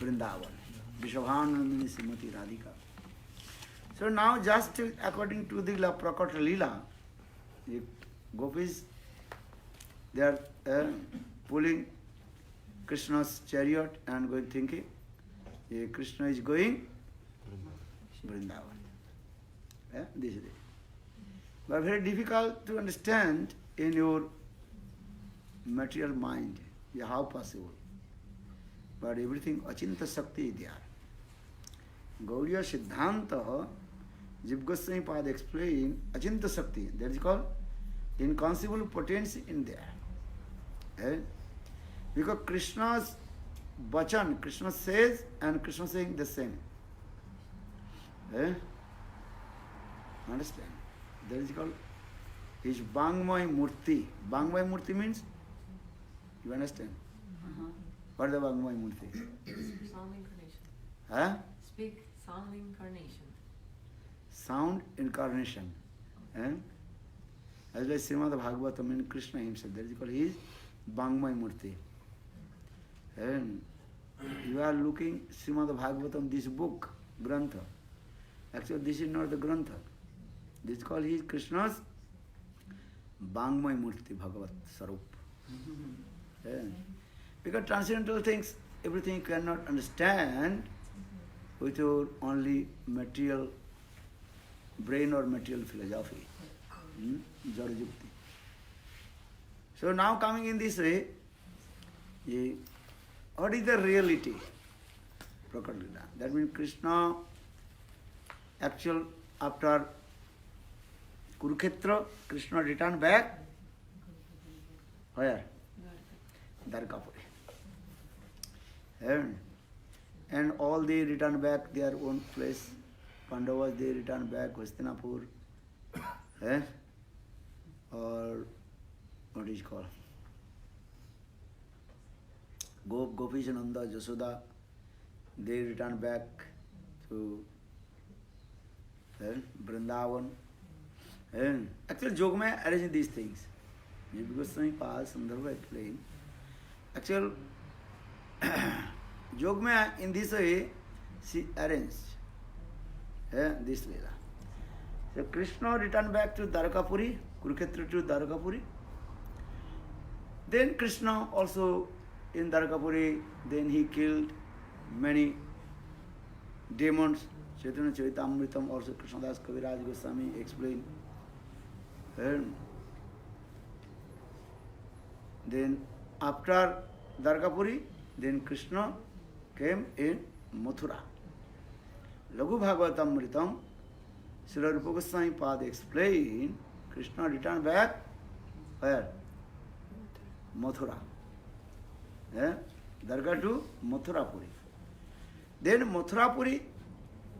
Vrindavan. Vrishabhanandini Srimati Radhika. So now just according to the Prakata Leela, the gopis, they are pulling Krishna's chariot and going thinking, Krishna is going Vrindavan. This is it. But very difficult to understand in your material mind. How possible? But everything Achinta Shakti is there. Gauriya Siddhanta, Jiva Goswami Pada explain Achinta Shakti. That is called inconceivable potency in there. Because Krishna's Bachan, Krishna says and Krishna saying the same. Understand? That is called his Bangmay Murti. Bangmay Murti means, you understand? What is the Bangmay Murti? Sound incarnation. Huh? Speak sound incarnation. Sound incarnation. As like Srimad Bhagavatam in Krishna himself, that is called his Bangmay Murti. And you are looking Srimad Bhagavatam, this book, Grantha. Actually, this is not the Grantha. This is called his Krishna's Bangmay Murti Bhagavat Sarup. Because transcendental things, everything you cannot understand with your only material brain or material philosophy. Jara-jukti. So now coming in this way, what is the reality? Prakata. That means Krishna, actual after Kurukshetra, Krishna returned back. Where? Dwarkapuri. And all they returned back their own place. Pandavas, they returned back Hastinapur. Or what is called? Gopishananda, Jasoda, they returned back to Vrindavan. Actually, Jogmaya arranged these things. Jiva Goswami Pada Sandarbha explained. Actually, Jogmaya in this way, she arranged this Leela. So Krishna returned back to Dwarkapuri, Kurukshetra to Dwarkapuri. Then Krishna also in Dwarkapuri, then he killed many demons. Chaitanya Charitamritam also Krishnadas Kaviraj Goswami explained. And then after Dwarkapuri, then Krishna came in Mathura. Laghu Bhagavatamritam, Srila Rupa Goswami Pada explained, Krishna returned back where? Mathura. Dwarka to Mathurapuri. Then Mathurapuri,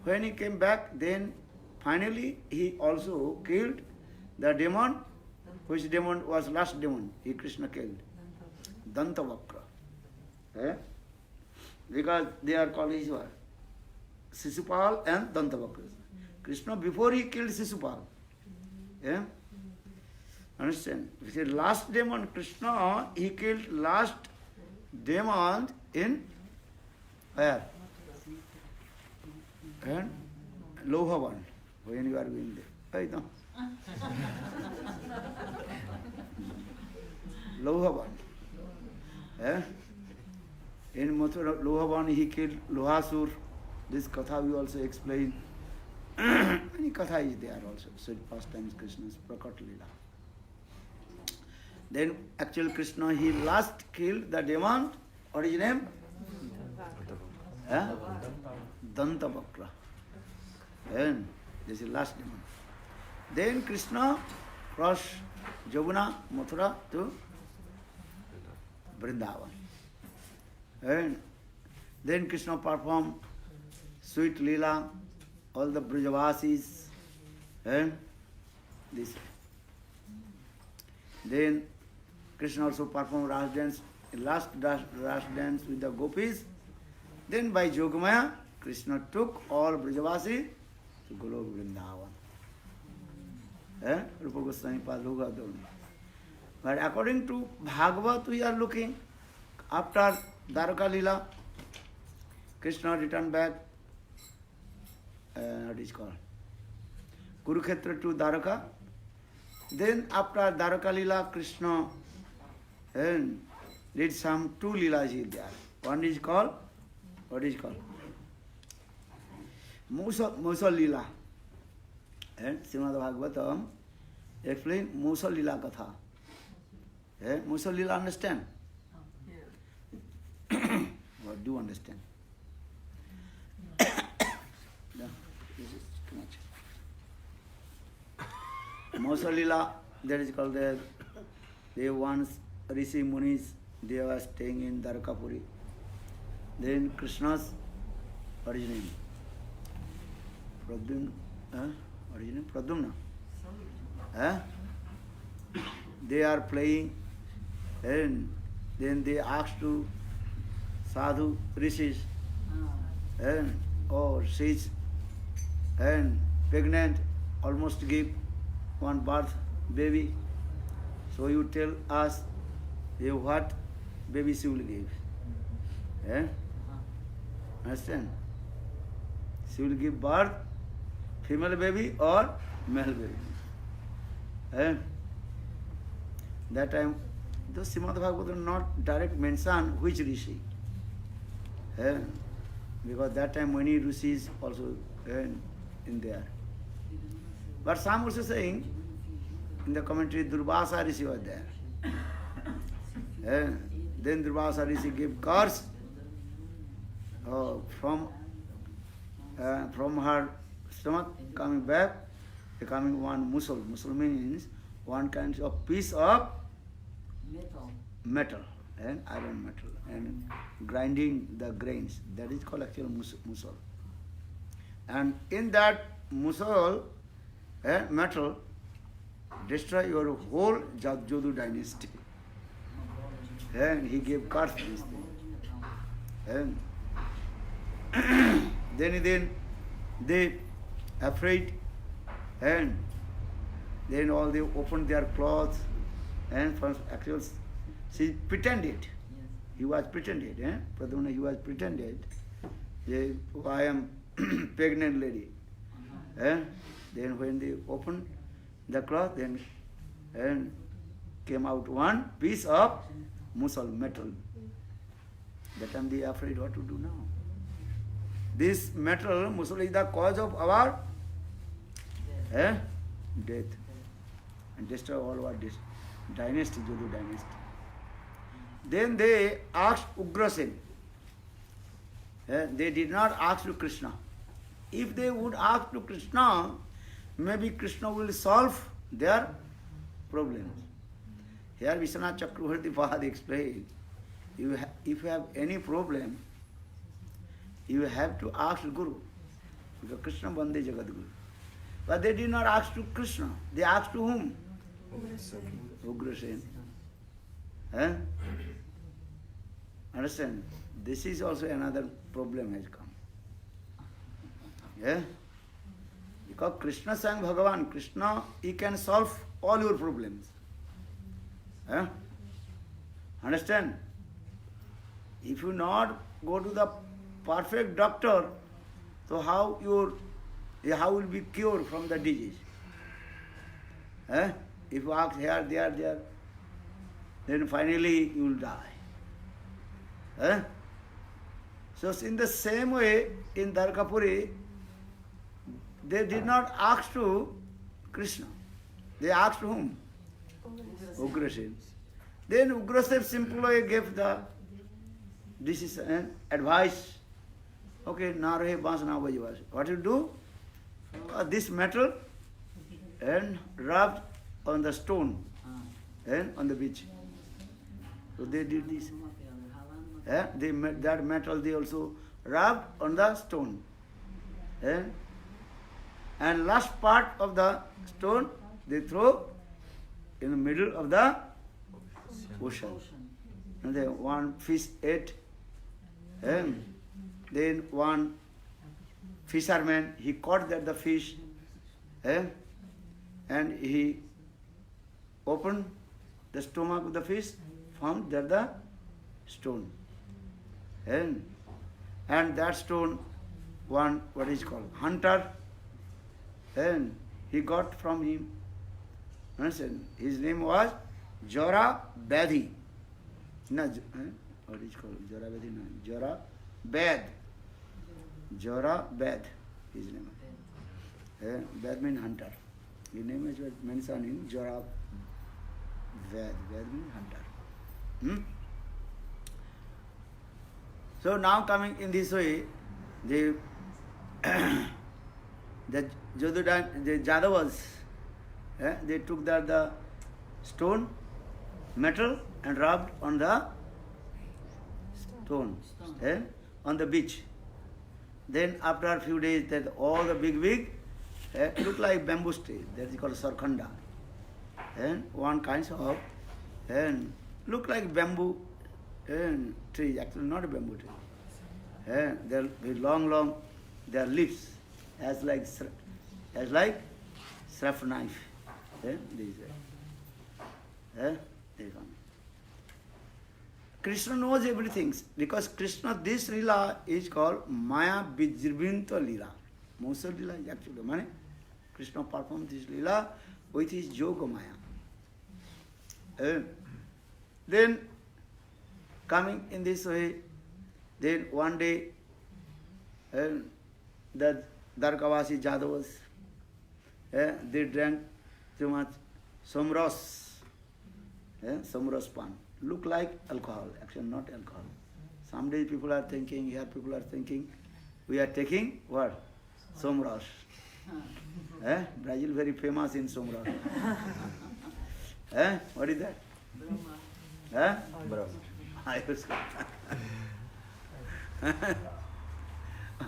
when he came back, then finally he also killed the demon. Which demon was last demon? He Krishna killed. Dantavakra. Because they are called his what? Sisupal and Dantavakra. Krishna before he killed Sisupal. Understand? He said last demon Krishna, he killed last demon in where? And Lohavan. When you are going there. Right now. Lohavan. In Mathura, Lohavan he killed Lohasur. This Katha we also explain. Many Katha is there also. So past times Krishna's Prakata Leela. Then actual Krishna he last killed the demon. What is his name? Dantavakra. And this is last demon. Then Krishna crossed Jamuna, Mathura to Vrindavan. And then Krishna performed sweet Leela, all the Brajavasis, and this. Then Krishna also performed Ras dance, last Ras dance with the gopis. Then by Jogmaya, Krishna took all Brajavasi to Golok Vrindavan. Rupa Goswami Pada. But according to Bhagavat, we are looking after Dwarka Leela, Krishna returned back, what is called, Kurukshetra to Dwaraka. Then after Dwaraka Lila, Krishna did some two Leelas there. One is called, what is called? Musal Leela. And Srimad Bhagavatam explain Musal Leela Katha. Musal Leela understand? Yeah. What do you understand? No, this is too much. Musal Leela, that is called the, they once Rishi Munis, they were staying in Dwarakapuri. Then Krishna's, what is his name? Pradyumna, what is his name? Pradyumna. They are playing, and then they asked to sadhu rishis, and oh, she's and pregnant, almost give one birth baby. So you tell us what baby she will give. Understand? She will give birth, female baby or male baby. That time, the Srimad Bhagavatam not direct mention which rishi. Because that time many rishis also in there. But some also saying, in the commentary, Durvasa rishi was there. Then Durvasa rishi gave curse from her stomach coming back, becoming one musal. Musal means one kind of piece of metal and iron metal and grinding the grains. That is called actual musal. And in that musal metal, destroy your whole Jadu dynasty. And he gave curse to this thing. And then they afraid, and then all they opened their clothes, and for actual she pretended. He was pretended, Pradyumna, he was pretended. I am pregnant lady. Then when they opened the cloth, then and came out one piece of musal metal. That time they are afraid what to do now. This metal, musal, is the cause of our death. And destroy all our dynasty, Jadu dynasty. Then they asked Ugrasen. They did not ask to Krishna. If they would ask to Krishna, maybe Krishna will solve their problems. Here Vishwanath Chakravarti Pad explained, if you have any problem, you have to ask Guru. Because Krishna Bande Jagat Guru. But they did not ask to Krishna. They asked to whom? Ugrasen. Understand? This is also another problem has come. Because Krishna sang Bhagavan, Krishna, he can solve all your problems. Understand? If you not go to the perfect doctor, so how will be cured from the disease? If you ask here, there, then finally you will die. So in the same way, in Dwarakapuri, they did not ask to Krishna. They asked to whom? Ugrasen. Then Ugrasen simply gave the decision, advice. Okay, Narahe Bans na bajivas. What you do? This metal and rubbed on the stone and on the beach. So they did this. That metal they also rubbed on the stone. And last part of the stone they throw in the middle of the ocean. And then one fish ate. And then one fisherman, he caught the fish. And he opened the stomach of the fish, found there the stone. And and that stone, one, what is called, hunter, and he got from him. Understand? His name was Jora Badhi. No, what is called? Jora Badhi, no. Jora Bad. Jora Bad, his name. Bad means hunter. His name is mentioned in Jora Bad. Bad means hunter. So now coming in this way, the Jadudan, the Jadavas, they took the stone, metal, and rubbed on the stone, on the beach. Then after a few days, that all the big, look like bamboo tree. That is called sarkhanda. And one kind of, and look like bamboo tree. Actually, not a bamboo tree. They're very long. Their leaves as like sharp knife. These they come. Krishna knows everything because Krishna, this lila is called Maya Vijrivinta lila. Most of lila is actually money. Krishna performed this lila with his yoga Maya. Then coming in this way, then one day the Dwarkavasi Jadavas, they drank too much somras, somras pan. Look like alcohol, actually not alcohol. Some days people are thinking, here people are thinking, we are taking what? Somras. Brazil very famous in somras. What is that? Brahma. I was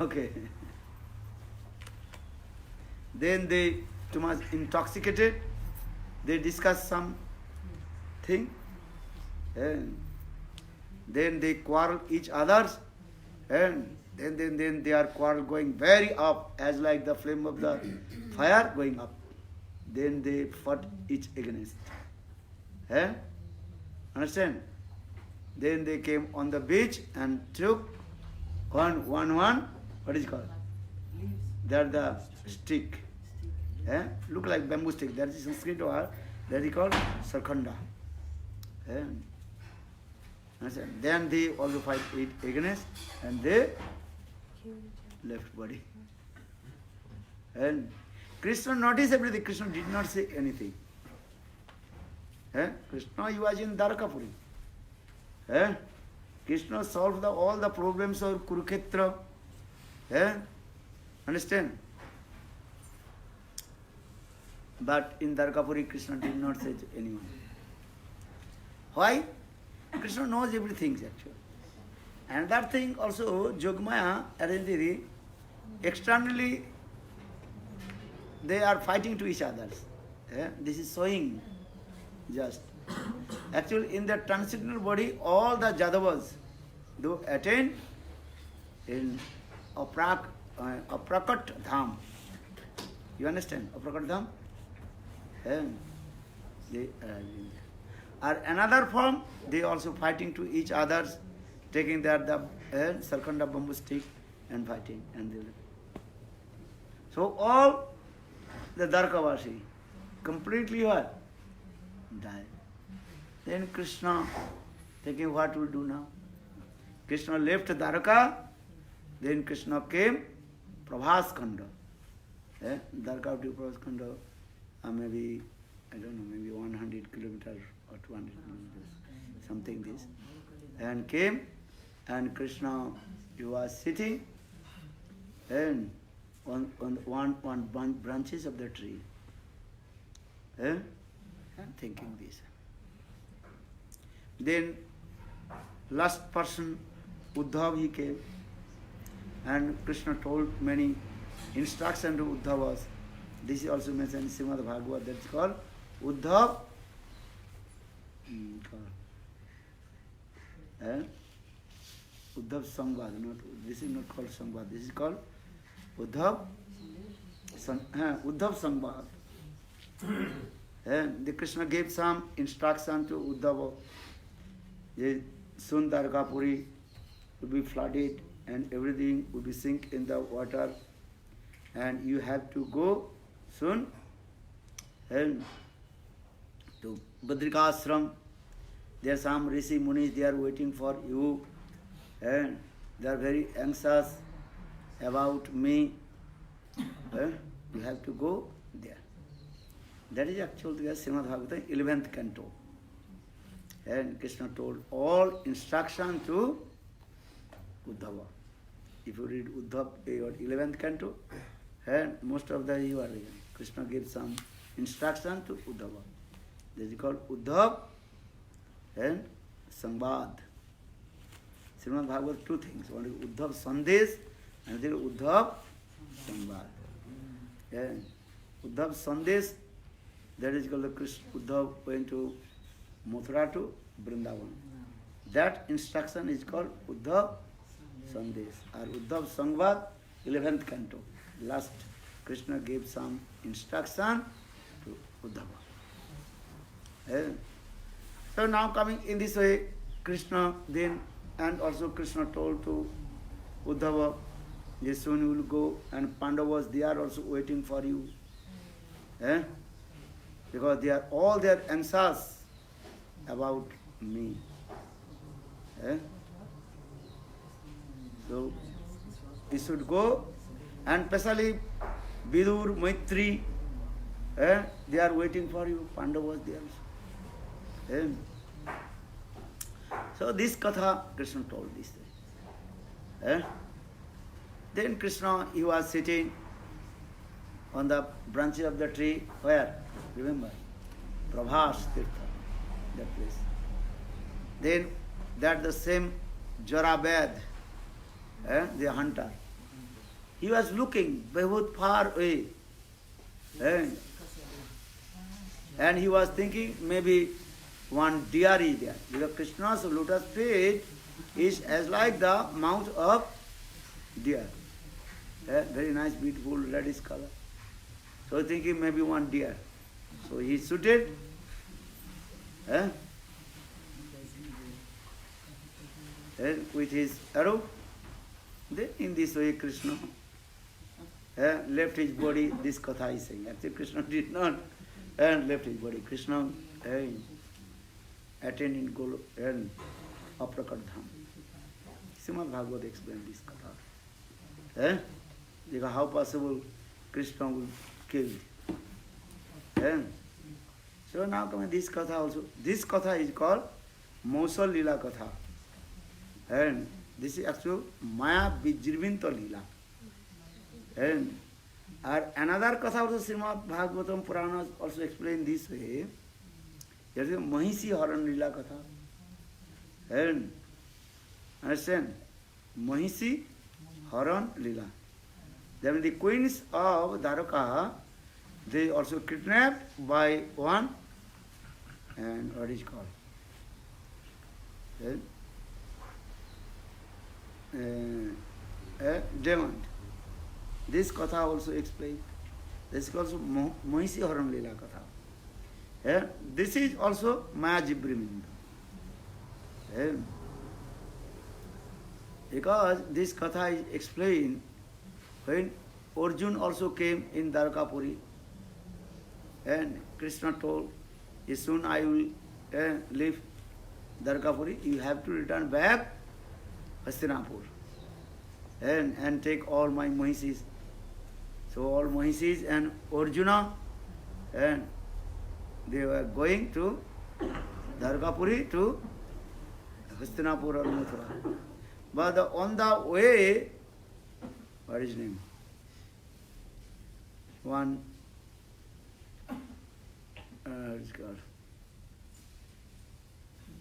okay. Then they too much intoxicated. They discuss some thing. And then they quarrel each others. And then they are quarrel going very up, as like the flame of the fire going up. Then they fought each against. Understand? Then they came on the beach and took one, what is it called? Leaves. They are the stick. Look like bamboo stick. That is Sanskrit word. That is called sarkhanda. Understand? Then they also fight it against and they left body. And Krishna noticed everything. Krishna did not say anything. Krishna, he was in Dwarkapuri. Krishna solved all the problems of Kurukshetra. Understand? But in Dwarkapuri, Krishna did not say to anyone. Why? Krishna knows everything actually. And that thing also, Jogmaya, Arindiri, externally they are fighting to each other. This is showing just. Actually, in the transcendental body, all the Jadavas do attain in Aprakat Dham. You understand? Aprakat Dham? They are another form, they also fighting to each others, taking the sarkhanda bamboo stick and fighting. So all the Dwarkavasi completely what? Died. Then Krishna thinking what will do now? Krishna left Dwarka, then Krishna came Prabhaskanda. Dwarka to Prabhaskanda, maybe, I don't know, maybe 100 kilometers or 200 kilometers, something this. And came, and Krishna, he was sitting, and on branches of the tree. And thinking this. Then last person, Uddhav, he came, and Krishna told many instructions to Uddhavas. This is also mentioned in Srimad Bhagavad, that's called Uddhav. Uddhav Samvad, this is not called Samvad, this is called Uddhav Samvad. And the Krishna gave some instruction to Uddhava. Soon Dwarkapuri to be flooded and everything will be sink in the water, and you have to go soon and to Badrikashram. There are some Rishi Munis, they are waiting for you, and they are very anxious about me. You have to go there. That is actually the Srimad Bhagavatam 11th canto. And Krishna told all instruction to Uddhava. If you read Uddhav, your 11th canto, and most of the you are reading. Krishna gives some instruction to Uddhava. This is called Uddhav and Sambad. Srimad Bhagavatam, two things. One is Uddhav Sandesh and then Uddhav Sambad. And Uddhav Sandesh, that is called the Krishna. Uddhav went to Mathura to Vrindavan. That instruction is called Uddhav Sandesh. Or Uddhav Sambad, 11th canto. Last, Krishna gave some instruction to Uddhava. So now coming in this way, Krishna then, and also Krishna told to Uddhava, yes, soon you will go, and Pandavas, they are also waiting for you. Because they are all their anxious about me. So you should go, and especially Vidur, Maitri, they are waiting for you. Pandavas, they also. So this katha Krishna told this thing. Then Krishna, he was sitting on the branches of the tree. Where? Remember? Prabhas Tirtha, that place. Then that the same Jarabed, the hunter, he was looking very far away. And he was thinking maybe one deer is there. Because Krishna's lotus feet is as like the mouth of deer. Very nice, beautiful reddish color. So thinking maybe one deer. So he shooted. With his arrow. Then in this way Krishna left his body. This katha is saying. Actually Krishna did not left his body. Krishna attained in Golo and Aprakat Dham. Srimad Bhagavad explained this katha. Because how possible Krishna will kill. So now coming this katha also. This katha is called Mausal Lila katha. And this is actually Maya Vijrivinta Lila. And another katha also Srimad Bhagavatam Purana also explained this way. There is a Mahisi Haran Lila katha. And understand? Mahisi Haran Lila. Then the queens of Dwaraka, they also kidnapped by one, and what is called? Demon. This katha also explained. This is also Mahisi Haran Lila katha. This is also Maya Jibriminda. Because this katha is explained when Arjun also came in Dwarkapuri, and Krishna told, soon I will leave Dwarkapuri, you have to return back Hastinapur and take all my Mahisis. So all Mahisis and Arjuna, and they were going to Dwarkapuri to Hastinapur or Mathura. But on the way, what is his name? One, it's called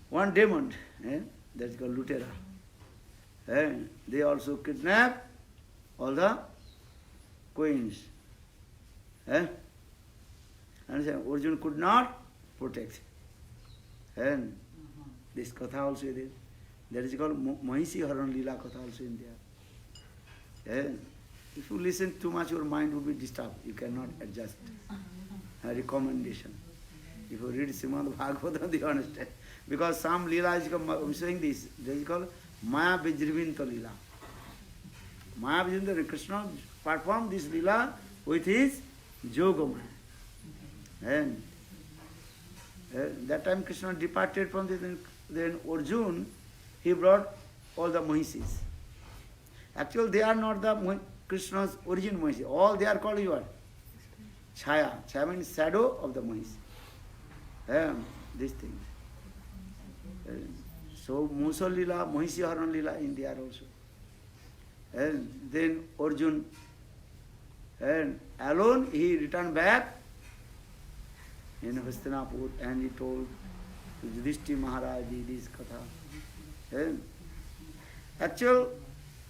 one demon, that's called Lutera. They also kidnap all the queens. And Arjuna could not protect. And this katha also is there. That is called Mahisi Haran Lila katha also in there. If you listen too much, your mind will be disturbed. You cannot adjust. A recommendation. If you read Srimad Bhagavatam, you understand. Because some Leela is saying this. This is called Maya Vijrivinta Leela. Mayavijendra Krishna performed this lila with his Yogamaya. And that time Krishna departed from this, then Arjuna, he brought all the Mahisis. Actually, they are not the Krishna's origin Mahisi. All they are called what? Chaya. Chaya means shadow of the Mahisi. These things. So Musa Lila, Mahisi Haran Lila in there also. And then Arjuna, and alone he returned back in Hastinapur and he told Yudhishthira Maharaj this katha. And actually,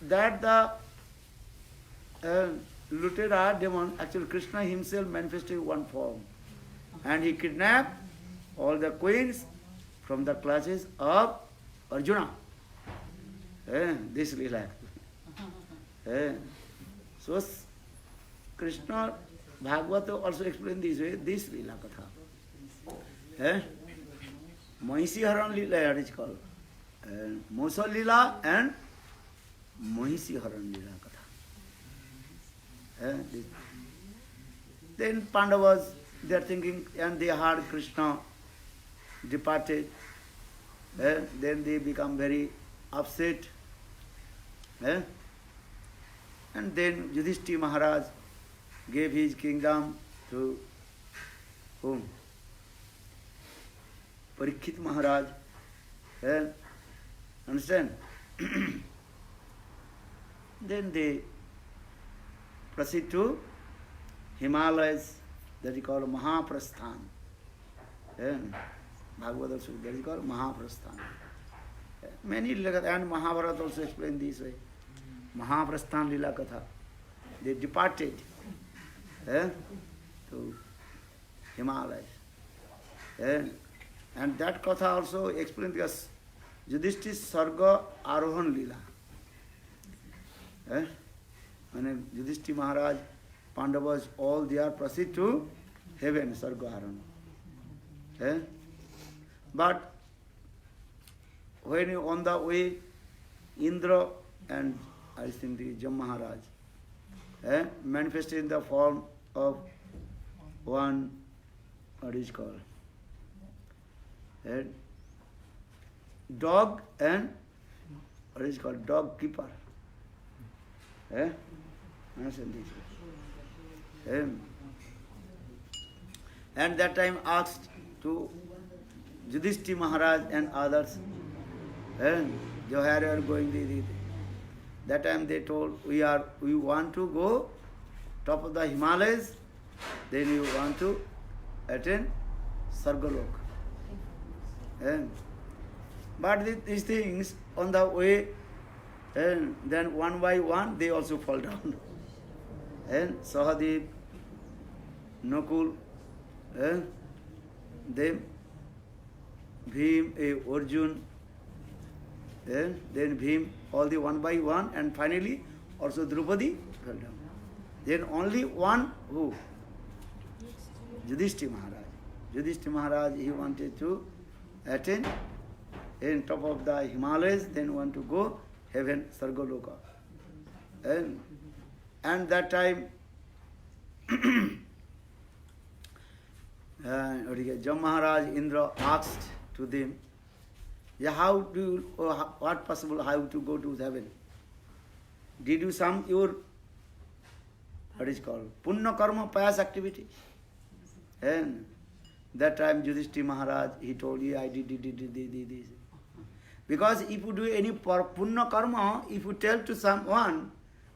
that the Lutera demon, actually Krishna himself manifested one form. And he kidnapped all the queens from the clutches of Arjuna. This Leela. So Krishna Bhagavata also explained this way, this Leela Katha. Mahisi Haran Leela, it is called. Musa Leela and Mahisi Haran Leela Katha. Then Pandavas, they are thinking, and they heard Krishna departed. Then they become very upset. And then Yudhishthira Maharaj gave his kingdom to whom? Parikshit Maharaj. Understand? Then they proceed to Himalayas, that is called Mahaprasthan. Bhagavad also, that is called Mahaprasthan. Many and Mahabharata also explain this way. Mahaprasthan Lila Katha. They departed to Himalayas. And that Katha also explained because Yudhishthira Sarga Arohan Lila. When Yudhishthira Maharaj, Pandavas, all they are proceed to heaven, Sarga Arohan. But when you on the way, Indra and I think the Jam Maharaj manifested in the form of one, what is called? Dog and what is called? Dog keeper. Understand this? And that time asked to Yudhishthira Maharaj and others, where are going? That time they told, we want to go top of the Himalayas, then you want to attain Sargalok. But these things on the way, and then one by one they also fall down. And Sahadev, Nakul, then Bhim, Arjuna, then Bhim, all the one by one, and finally also Draupadi fell down. Then only one who? Yudhishthira Maharaj. Yudhishthira Maharaj, he wanted to attain in top of the Himalayas, then want to go heaven, Sargaloka. And that time, Jam Maharaj, Indra asked to them, what possible, how to go to heaven? Did you some your, what is called, Punna Karma, pious activity? And that time Yudhishthira Maharaj, he told you, I did this. Because if you do any Punna Karma, if you tell to someone,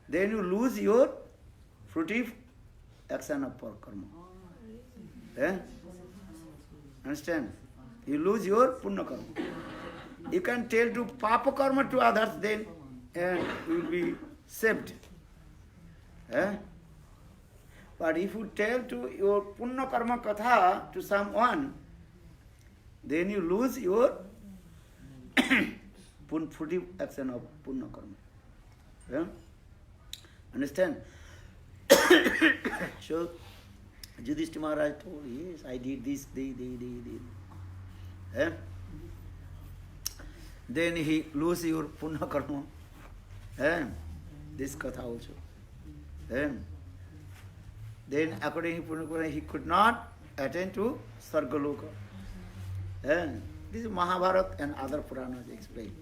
then you lose your fruitive action of Karma. Understand? You lose your Punna Karma. You can tell to Papa Karma to others, then and you will be saved. But if you tell to your Punna Karma Katha to someone, then you lose your fruitive action of Punna Karma. Understand? So, Yudhishthira Maharaj told, yes, I did this. Then he lose your Punna Karma. this katha also. Then according to Purana, he could not attain to Sargaloka. This is Mahabharata and other Puranas explain.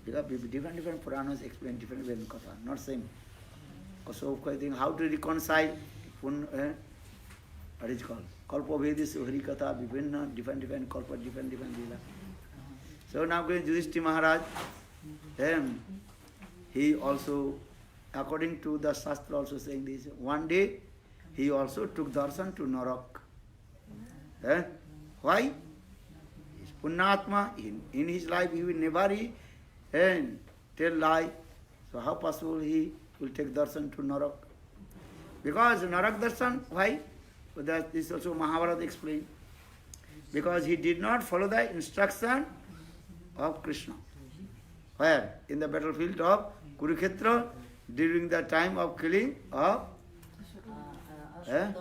Because different Puranas explain different katha, not same. Also, I think how to reconcile what is called? Kalpa Vedis, Hari Katha, Vibhinna, different Kalpa, different Lila. So now going Yudhishthira Maharaj, he also, according to the Shastra also saying this, one day he also took darshan to Narak. Why? He's Punyatma, in his life he will never tell lie. So how possible he will take darshan to Narak? Because Narak darshan, why? That this also Mahabharata explained. Because he did not follow the instruction of Krishna. Where? In the battlefield of Kurukshetra, during the time of killing of Elephant.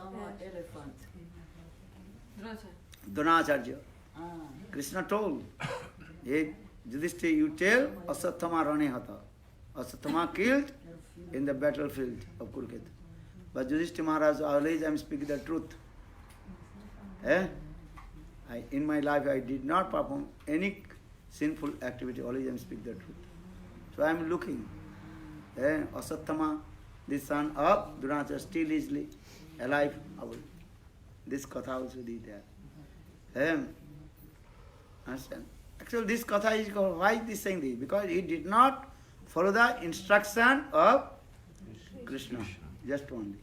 Dronacharya. Krishna told, hey, Yudhishthira, you tell Asatthama Rane Hata. Asatthama killed in the battlefield of Kurukshetra. But Yudhishthira Maharaj, always I am speaking the truth. In my life I did not perform any sinful activity, always I am speaking the truth. So I am looking. Asatthama, the son of Dronacharya, still is alive. This katha also is there. Understand? Actually this katha is called, why this saying this? Because he did not follow the instruction of Krishna. Just only.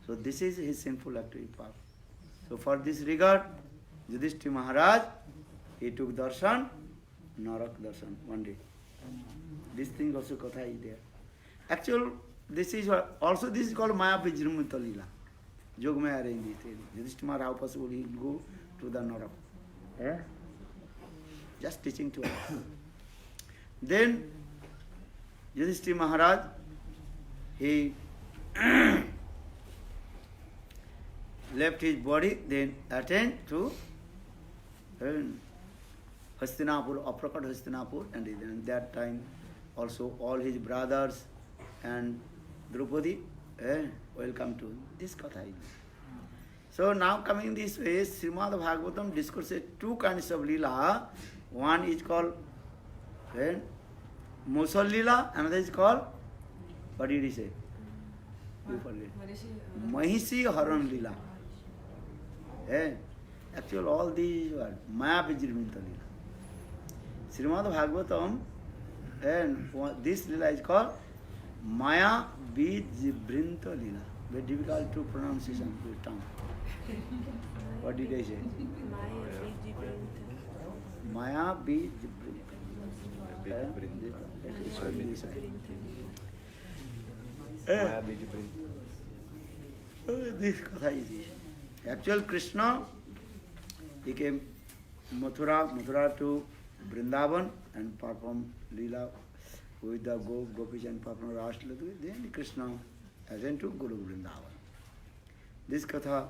So this is his sinful activity part. So for this regard, Yudhishthira Maharaj, he took darshan, Narak darshan, one day. This thing also katha is there. Actually, this is also this is called Maya Vijrimutta Lila. Jogmaya arranged this. Yudhishthira Maharaj, how possible he will go to the Narak. Just teaching to us. Then Yudhishthira Maharaj, he left his body, then attained to Hastinapur, Aprakat Hastinapur, and in that time also all his brothers and Draupadi welcome to this katha. So now coming this way, Srimad Bhagavatam discusses two kinds of lila. One is called Musal lila, another is called, what did he say? Mahishi Haran lila. Actually all these are Maya Vijrimita lila. Srimad Bhagavatam, and this lila is called Maya Vijrimita lila. Very difficult to pronunciation, this tongue. What did I say? Maya Vijrimita. This katha is this. Actual Krishna, he came Mathura to Vrindavan and performed Leela with the Gopis and performed Ras Leela. Then Krishna ascended to Guru Vrindavan. This katha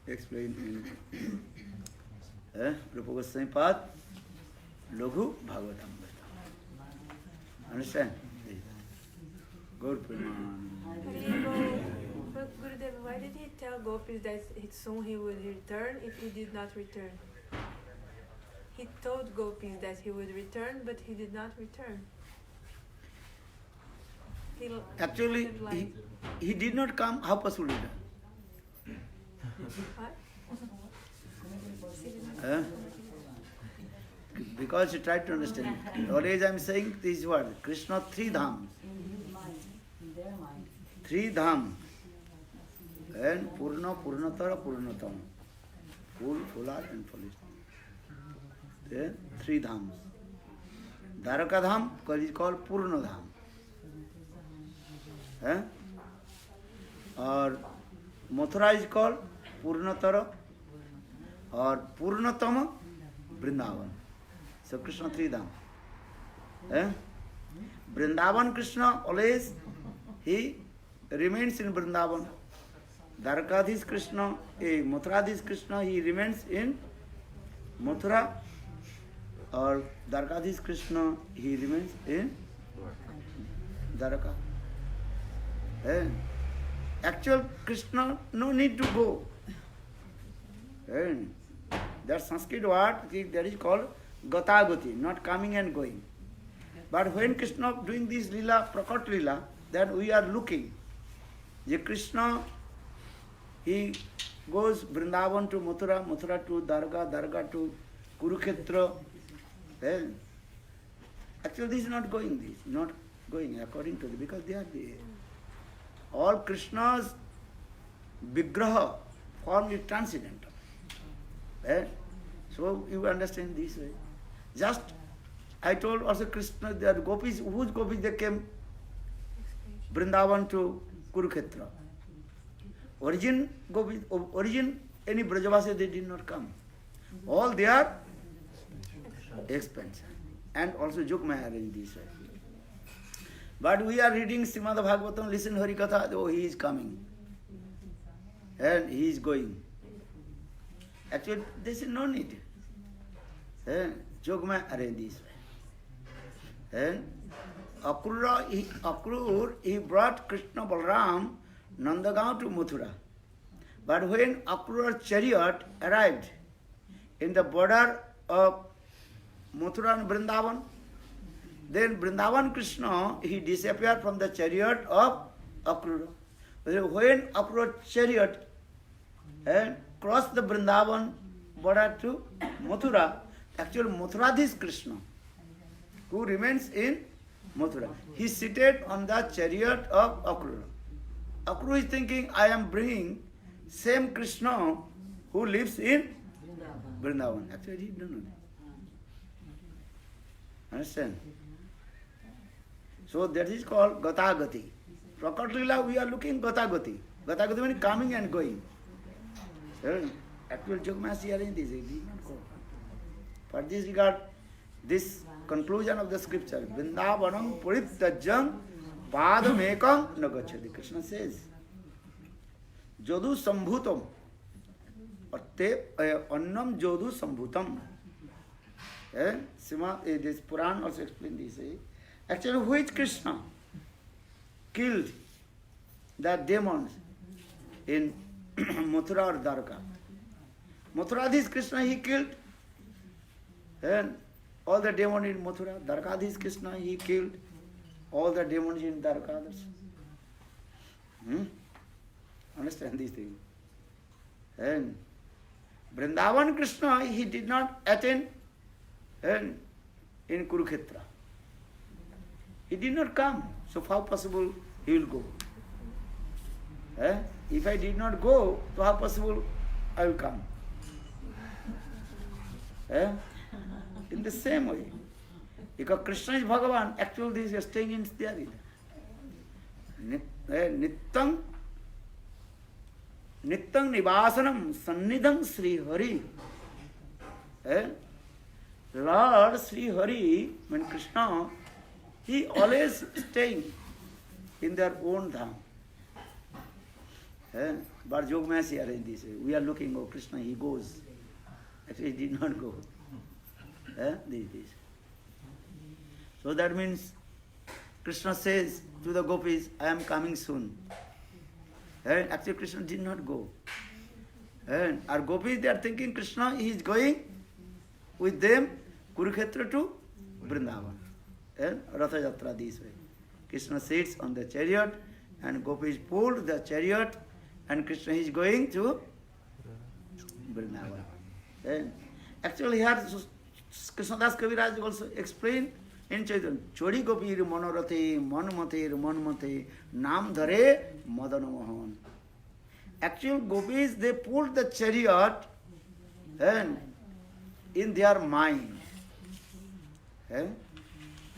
explained in Rupa Goswami Pad, Laghu Bhagavatam. Understand? Good Praman. But Gurudev, why did he tell Gopis that soon he would return if he did not return? He told Gopis that he would return, but he did not return. Actually, he did not come. How possible is What? that? Because you try to understand. Always I am saying this word, Krishna three dhams. Three dham. And Purna, Purnatara, Purnatam. Full, fuller and fullest. Then three dhams. Dwaraka dham is called Purna dham. Or Mathura is called Purnatara or Purnatama Vrindavan. So Krishna three dham. Vrindavan Krishna always he remains in Vrindavan. Dwarkadhish Krishna, Mathuradhish Krishna, he remains in Mathura, or Dwarkadhish Krishna, he remains in Dwarka. Eh? Actual Krishna, no need to go. Eh? That Sanskrit word that is called Gatagati, not coming and going. But when Krishna doing this lila, Prakat lila, then we are looking. The Krishna, he goes Vrindavan to Mathura, Mathura to Darga, Darga to Kurukshetra. Eh? Actually, this is not going, according to the, because they are all Krishna's Vigraha form is transcendental. Eh? So you understand this way. Just, I told also Krishna, there are gopis, whose gopis they came? Vrindavan to Kurukshetra. Origin gopis, any Brajavasi, they did not come. All they are expansion. And also Jogmaya arranged this way. But we are reading Srimad Bhagavatam, listen Harikatha, oh, he is coming. And he is going. Actually, there is no need. Jogmaya arranged this way. And Akrur, he brought Krishna Balram, Nandagaon to Mathura. But when Akrur's chariot arrived in the border of Mathura and Vrindavan, then Vrindavan Krishna, he disappeared from the chariot of Akrura. When Akrura's chariot crossed the Vrindavan border to Mathura, actually Mathuradhis Krishna, who remains in Mathura, he seated on the chariot of Akrura. Akrura is thinking, I am bringing same Krishna who lives in Vrindavan. Actually, he did not. Understand? So that is called Gatagati. Prakat Lila, we are looking Gatagati. Gatagati means coming and going. Actual Jogmaya arranged this, it did not go. For this regard, this conclusion of the scripture, Vrindavanam Puritajam Padamekam Nagachati. Krishna says, Jodu Sambhutam, or te Annam Jodu Sambhutam. This Puran also explained this. Actually, which Krishna killed the demons in Mathura or Dwarka? Mathuradhis Krishna he killed, and all the demons in Mathura. Dwarkadhis Krishna he killed all the demons in Dwarka. Understand these things. And Vrindavan Krishna he did not attend in Kurukshetra. He did not come. So how possible he will go? If I did not go, so how possible I will come? In the same way. Because Krishna is Bhagavan, actually this is staying in Sthiyarila. Nityam Nivasanam Sannidham Sri Hari. Lord Sri Hari, when Krishna, he always staying in their own dham. But Jogmaya arranged this. We are looking, oh Krishna, he goes. Actually, he did not go. This. So that means Krishna says to the gopis, I am coming soon. Actually, Krishna did not go. Our gopis, they are thinking Krishna, he is going with them Kurukshetra to Vrindavan. Ratha Yatra this way. Krishna sits on the chariot and gopis pulled the chariot and Krishna is going to Vrindavan. Actually here Krishnadas Kaviraj also explained in Chaitanya, Chori gopir manorathe manmate nam dhare madana mohan. Actual gopis, they pulled the chariot in their mind.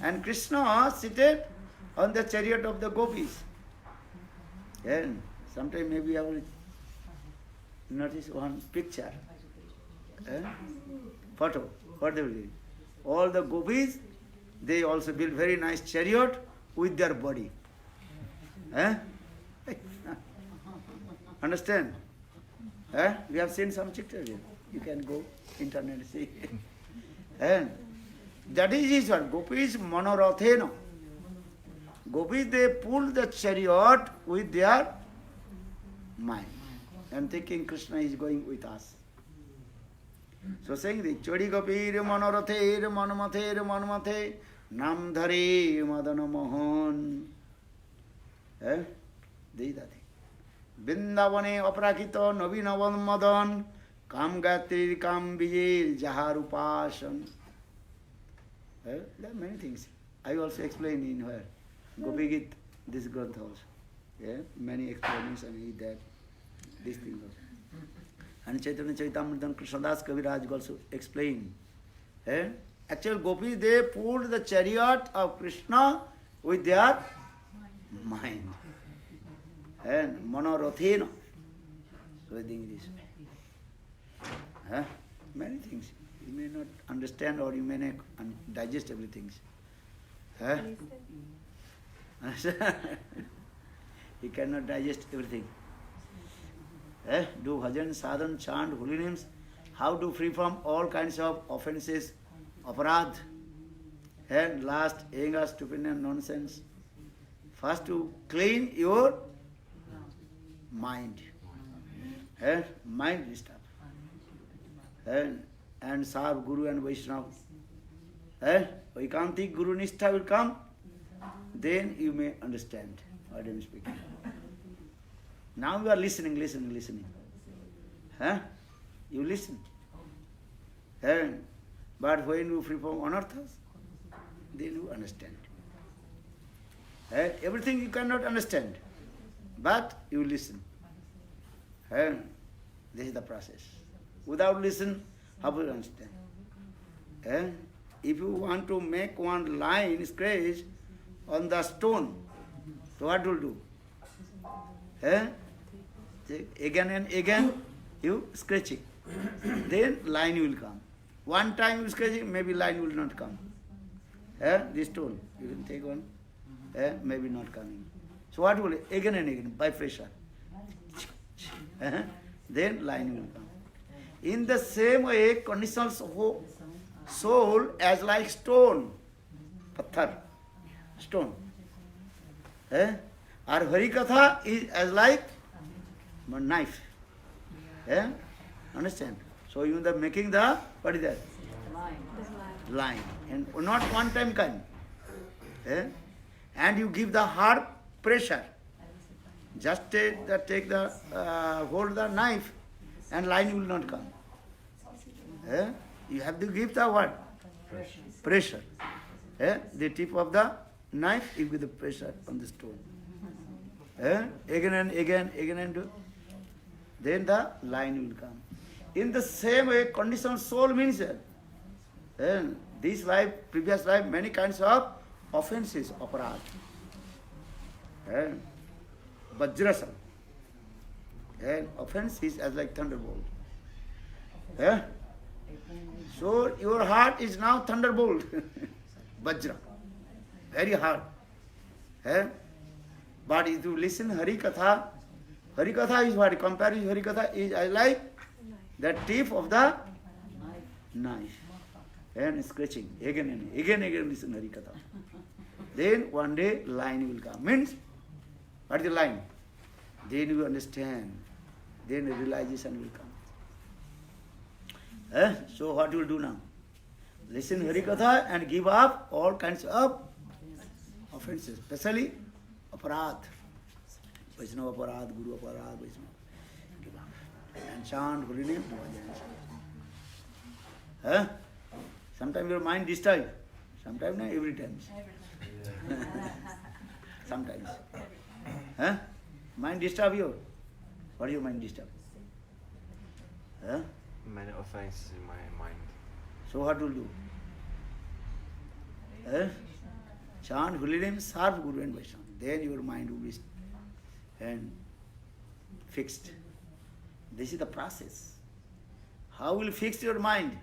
And Krishna seated on the chariot of the gopis. Sometime maybe I will notice one picture. Photo. What they will do? All the gopis, they also build very nice chariot with their body. Understand? We have seen some pictures here. You can go internet and see. That is his word. Gopis monorathena. Gopis, they pulled the chariot with their mind and thinking Krishna is going with us. So saying the Chodi Gopir Manorather Manamather Manamathe Namdhare Madana Mohan. Deidati. Vindavane Aprakito Navinavan Madan Kam Gatri Kam Vijay Jaharupasan. There are many things. I also explain in where. Gopi Git, this Grantha also. Many explanations in that. These things also. And Chaitanya Charitamrita Krishnadas Kaviraj also explained. Actually, Gopis, they pulled the chariot of Krishna with their mind. And Manorathena. So I think this. Many things. You may not understand or you may not digest everything. You cannot digest everything. Do bhajan, sadhan, chant, holy names. How to free from all kinds of offenses, aparadh. And last, anger, stupidity and nonsense. First to clean your mind. Mind stuff. And serve Guru and Vaishnava. Vaikantik Guru Nishtha will come, then you may understand what I am speaking. Now you are listening. You listen. But when you free from anarthas, then you understand. Everything you cannot understand, but you listen. This is the process. Without listen, how will you understand? If you want to make one line scratch on the stone, so what will do? Again and again you scratch it. Then line will come. One time you scratch it, maybe line will not come. This stone, you can take one, maybe not coming. So what will again and again, by pressure. Then line will come. In the same way, conditional soul as like stone, pathar, stone. Our Harikatha is as like a knife. Understand? So you are making the, what is that? Line. And not one time kind. And you give the hard pressure. Just take the hold the knife and line will not come. You have to give the what? Pressure. The tip of the knife, you give the pressure on the stone. Again and again, then the line will come. In the same way, conditioned soul means this life, previous life, many kinds of offenses, aparadh. Vajrasam. Offense is as like thunderbolt. So your heart is now thunderbolt. Vajra. Very hard. But if you listen Harikatha is what? Comparison Harikatha is like the tip of the knife. And scratching. Again and again listen Harikatha. Then one day line will come. Means, what is the line? Then you understand. Then the realization will come. So what you will do now? Listen Harikatha and give up all kinds of offenses, especially aparadh. Vaishnava aparadh, Guru aparadh, Vaishnava. Give up. And chant holy name, do bhajan. Sometimes your mind disturbed. Sometimes not, every time. Sometimes. Mind disturb you? What is your mind disturb? Many offenses in my mind. So what will do? Chant holy name, serve Guru and Vaishnava. Then your mind will be fixed. This is the process. How will you fix your mind?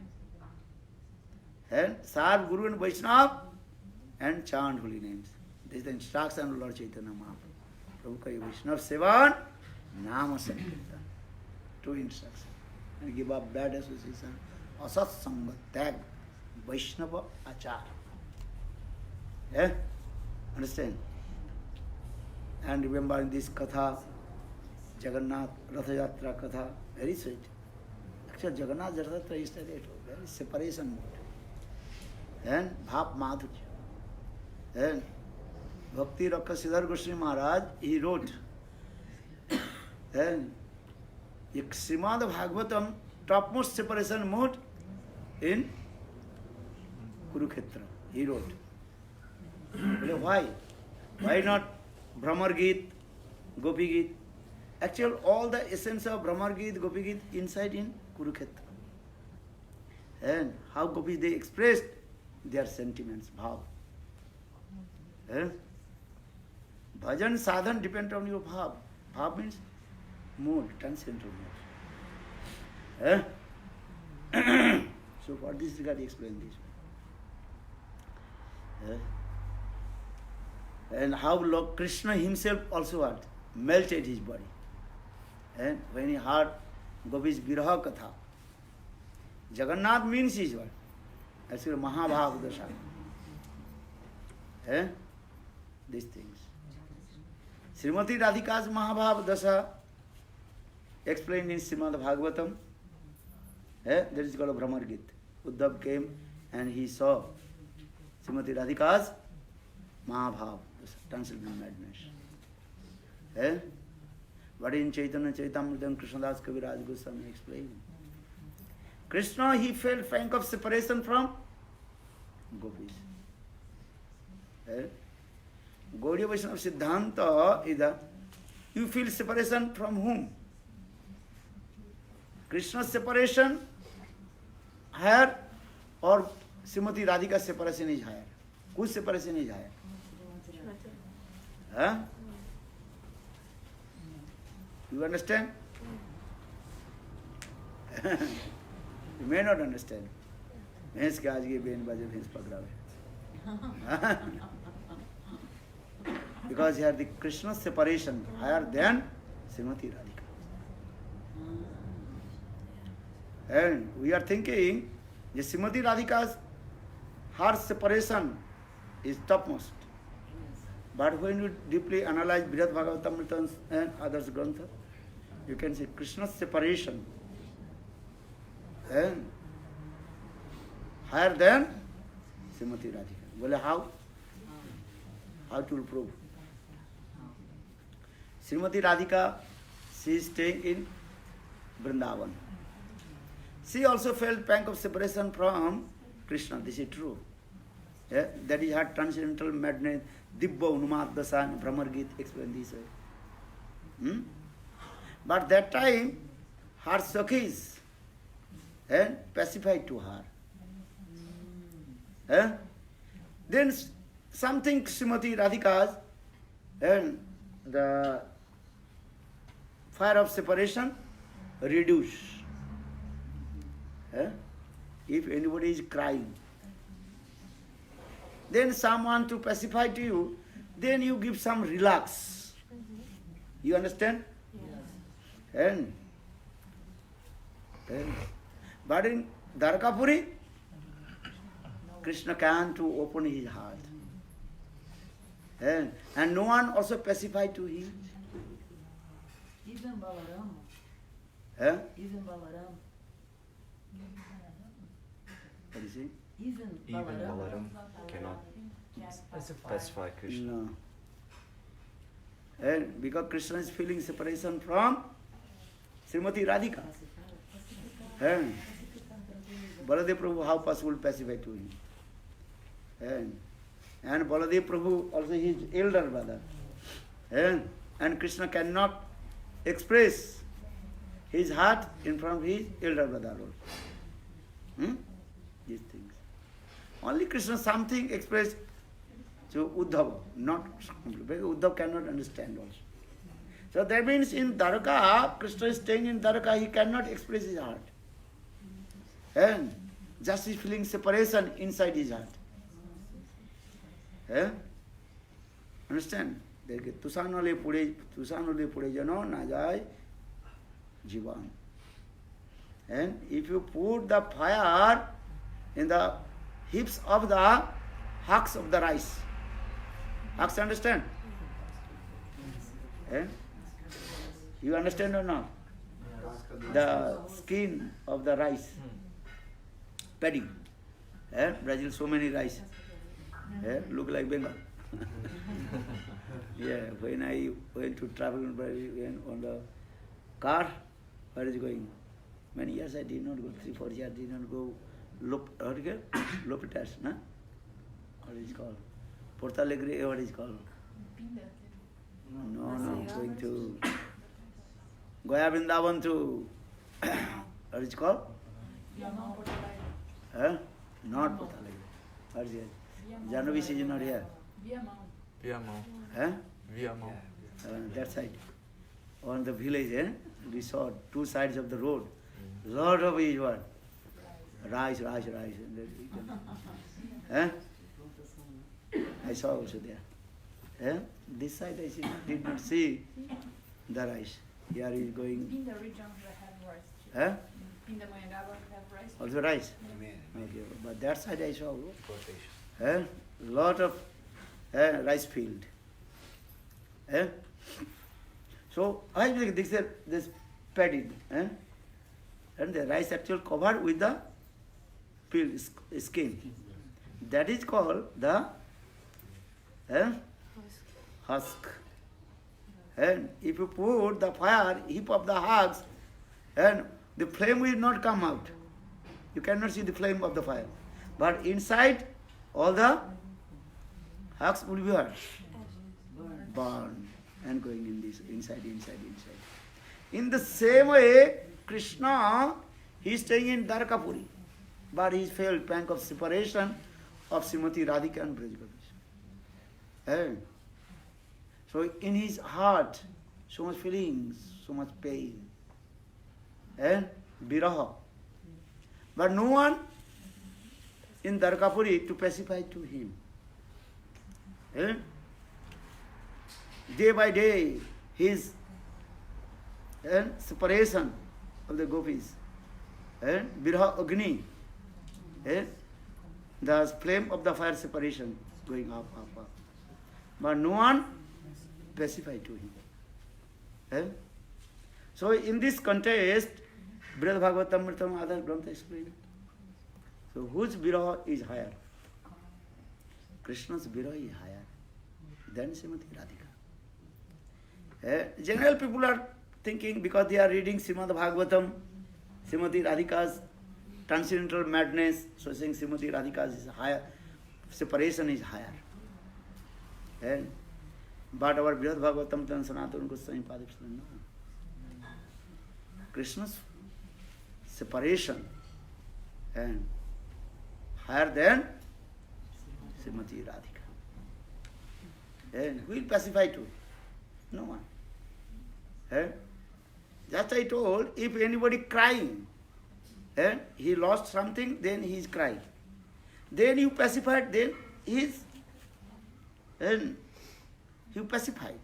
Serve Guru and Vaishnava and chant holy names. This is the instruction of Lord Chaitanya Mahaprabhu. Prabhu Kai Vaishnava Sevan, Nama Sankirtan. Two instructions. And give up bad association. Asat Sangha Tag Vaishnava Achar. Understand? and remembering this katha, Jagannath Ratha Yatra katha, very sweet. Actually, Jagannath Ratha Yatra is very separation mode. And Bhap Madhurya. And Bhakti Rakha Siddhar Goswami Maharaj, he wrote, and Srimad Bhagavatam, topmost separation mode in Kurukshetra. He wrote. Why? Why not Brahmar Geet, Gopi Geet? Actually, all the essence of Brahmar Geet, Gopi Geet inside in Kurukshetra. And how Gopis they expressed their sentiments, bhav. And bhajan sadhan depend on your bhav. Bhav means mood, transcendental mood. So for this regard, explain this. And how Krishna himself also had melted his body. And when he heard Gopi's Viraha Katha, Jagannath means his word. Actually, Mahabhav Dasha. These things. Srimati Radhika's Mahabhav Dasha explained in Srimad Bhagavatam. That is called Brahmar Git. Uddhav came and he saw Srimati Radhika's Mahabhav, transcendental madness. But in Chaitanya Chaitamritam, Krishnadas Kaviraj Goswami explained. Krishna, he felt frank of separation from Gopis. Gaudiya Vaishnava Siddhanta is that you feel separation from whom? Krishna's separation higher or Srimati Radhika's separation is higher? Whose separation is higher? Huh? You understand? You may not understand. भैंस के आज ये Ben बाजे भैंस पकड़ावे. Because here the Krishna separation higher than Srimati Radhika. And we are thinking that Srimati Radhika's her separation is topmost. But when you deeply analyze Brihad Bhagavatam and others Grantha, you can see Krishna's separation and higher than Srimati Radhika. Well, how? How to prove? Srimati Radhika, she is staying in Vrindavan. She also felt pang of separation from Krishna. This is true. That is her transcendental madness. Dibba Unumad Dasan, Brahmar Git explain this way. But that time, her Sakhis pacified to her. Then something Srimati Radhika's and the fire of separation reduce. If anybody is crying, then someone to pacify to you, then you give some relax. You understand? Yes. But in Dwarkapuri, Krishna can to open his heart. And no one also pacified to him. Even Balaram. Even Balaram. What is it? Even Balaram cannot pacify Krishna. No. And because Krishna is feeling separation from Srimati Radhika. Baladev Prabhu, how possible to pacify to him? And Baladev Prabhu also his elder brother. And Krishna cannot express his heart in front of his elder brother also. These things. Only Krishna something expressed to Uddhava, not because Uddhava cannot understand also. So that means in Dwarka, Krishna is staying in Dwarka, he cannot express his heart. And just is feeling separation inside his heart. Understand? Tusanole pure jano na jai jivan. And if you put the fire in the hips of the hucks of the rice, hucks understand? Eh? You understand or not? The skin of the rice, paddy. Eh? Brazil, so many rice. Eh? Look like Bengal. Yeah, when I went to travel on the car, where is it going? Many years I did not go, 3-4 years I did not go Lopetas, no? What is it called? Porto Alegre, what is it called? No, going to Goya Vrindavan to, what is it called? Huh? Not Porto Alegre. What is it? Jahnavi is not here. Viamão. Huh? Viamão. That side. On the village, we saw 2 sides of the road. Lot of is what? Rice. Eh? I saw also there. Eh? This side I did not see the rice. Here is going. In the region we have rice too. Eh? In the Moyangaba we have rice. Also rice. Okay. But that side I saw. Lot of rice field. Eh? So I think this paddy, and the rice actually covered with the peel skin. That is called the husk. And if you put the fire, heap of the husk, and the flame will not come out. You cannot see the flame of the fire. But inside, all the husks will be what? Burned and going in this inside. In the same way, Krishna, he is staying in Dwarkapuri, but he felt pang of separation of Srimati Radhika and Braj Gopi. So in his heart, so much feelings, so much pain, and viraha. But no one in Dwarkapuri to pacify to him. Day by day, his separation of the gopis, Viraha Agni, the flame of the fire separation going up. But no one pacified to him. So in this context, Brihad Bhagavatam Mritam other Grantha explained. So whose Viraha is higher? Krishna's Viraha is higher than Srimati Radhika. General people are thinking, because they are reading Srimad Bhagavatam, Srimati Radhika's transcendental madness, so saying Srimati Radhika's is higher, separation is higher. But our Brihad Bhagavatam and Sanatana Goswami Pada explain, no. Krishna's separation and higher than Srimati Radhika. And who will pacify to? No one. Just I told, if anybody crying, he lost something, then he is crying. Then you pacified, then he is, and you pacified.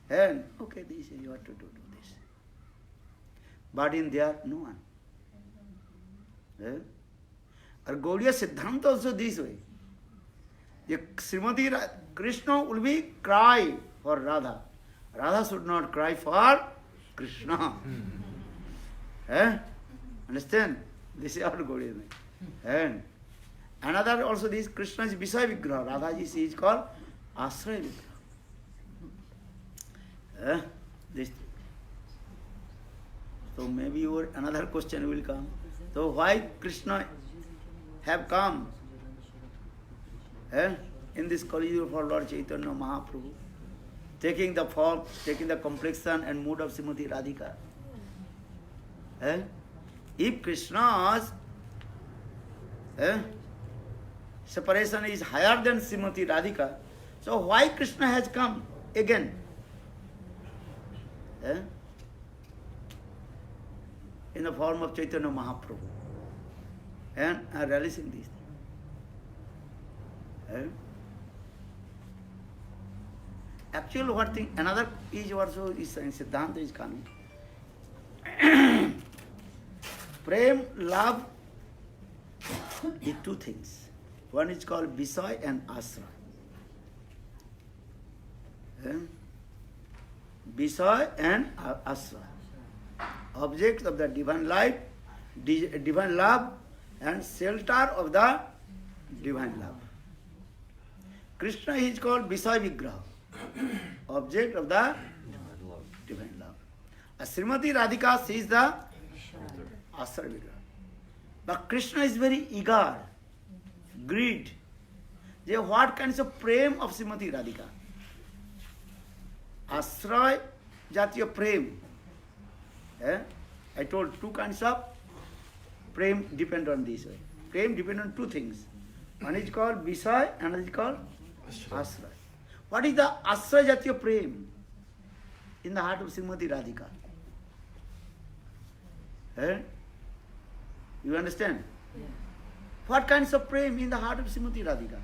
And okay, this is you have to do this. But in there, no one. Or Gaudiya Siddhanta also this way. The Srimati Krishna will be cry for Radha. Radha should not cry for Krishna. Understand? This is our Gaudiya. And another also this Krishna is Visaya Vigraha. Radha ji is called Asraya Vigraha. This. So maybe your another question will come. So why Krishna have come in this Kali Yuga for Lord Chaitanya Mahaprabhu, taking the form, taking the complexion and mood of Srimati Radhika. If Krishna's separation is higher than Srimati Radhika, so why Krishna has come again? In the form of Chaitanya Mahaprabhu. And are realizing this thing. Actually, what thing, another is also is Siddhanta is coming. Prem, love, the two things. One is called Visay and Asra. Visaya and Asra. Objects of the divine life, divine love, and shelter of the divine love. Krishna is called Visaya Vigraha, object of the divine love. Srimati Radhika, she is the Asra Vigraha. But Krishna is very eager, greed. What kinds of prem of Srimati Radhika? Asra Jatiya prem. I told two kinds of prem depend on this. Prem depend on two things. One is called Visaya and another is called Asra. What is the Asra Jatiya prem in the heart of Srimati Radhika? You understand? Yeah. What kinds of prem in the heart of Srimati Radhika?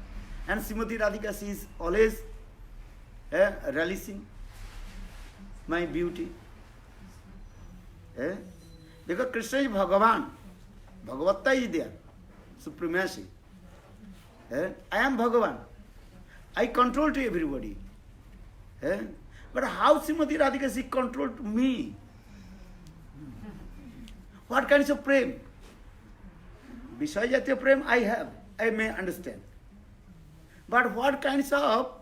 And Srimati Radhika, she is always relishing my beauty. Because Krishna is Bhagavan. Bhagavatta is there. Supremacy. I am Bhagavan. I control to everybody. But how Srimati Radhika, she control to me? What kinds of prem? Visaya Jatiya prem I have. I may understand. But what kinds of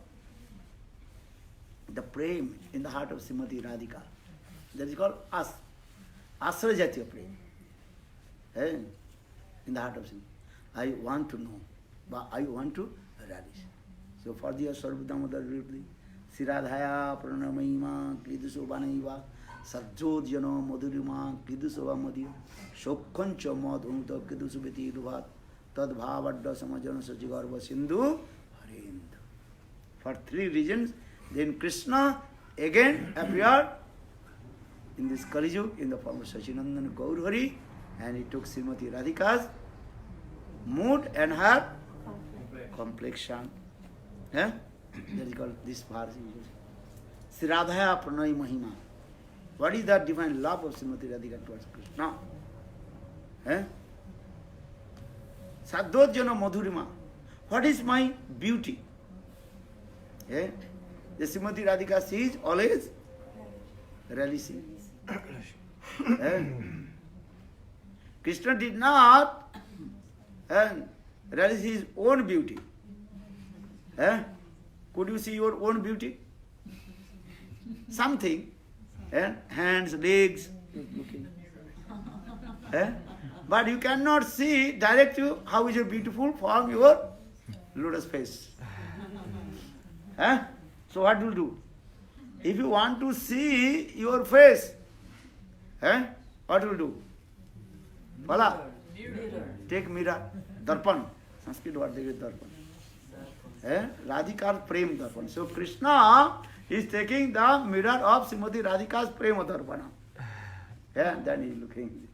the prem in the heart of Srimati Radhika? That is called Asra Jatiya prem. In the heart of Srimati. I want to know, but I want to relish. So for the Sarvadamodar Rudri, Siradhaya Pranamahima Kliduso Banaiva Sarjodjano Madhurima Kliduso Madhya Shokkancha Madhunta Kliduso Beti Ruvat Tad Bhavadda Samajana Sajigarva Sindhu Harindu. For three reasons, then Krishna again appeared in this Kali Yuga in the form of Sachinandana Gaurhari, and he took Srimati Radhika's mood and her complexion. That is called this verse. Siradhaya Pranay Mahima. What is that divine love of Srimati Radhika towards Krishna? Sadhodjana Madhurima. What is my beauty? The Srimati Radhika, she is always relishing. Krishna did not relish his own beauty. Could you see your own beauty? Something. Hands, legs. But you cannot see direct you how is your beautiful form, your lotus face. So what do you do? If you want to see your face, what will you do? Voila. Take mirror. Darpan. Sanskrit word they get darpan. Radhika's prem darpan. So Krishna is taking the mirror of Srimati Radhika's prem darpana. Then he is looking.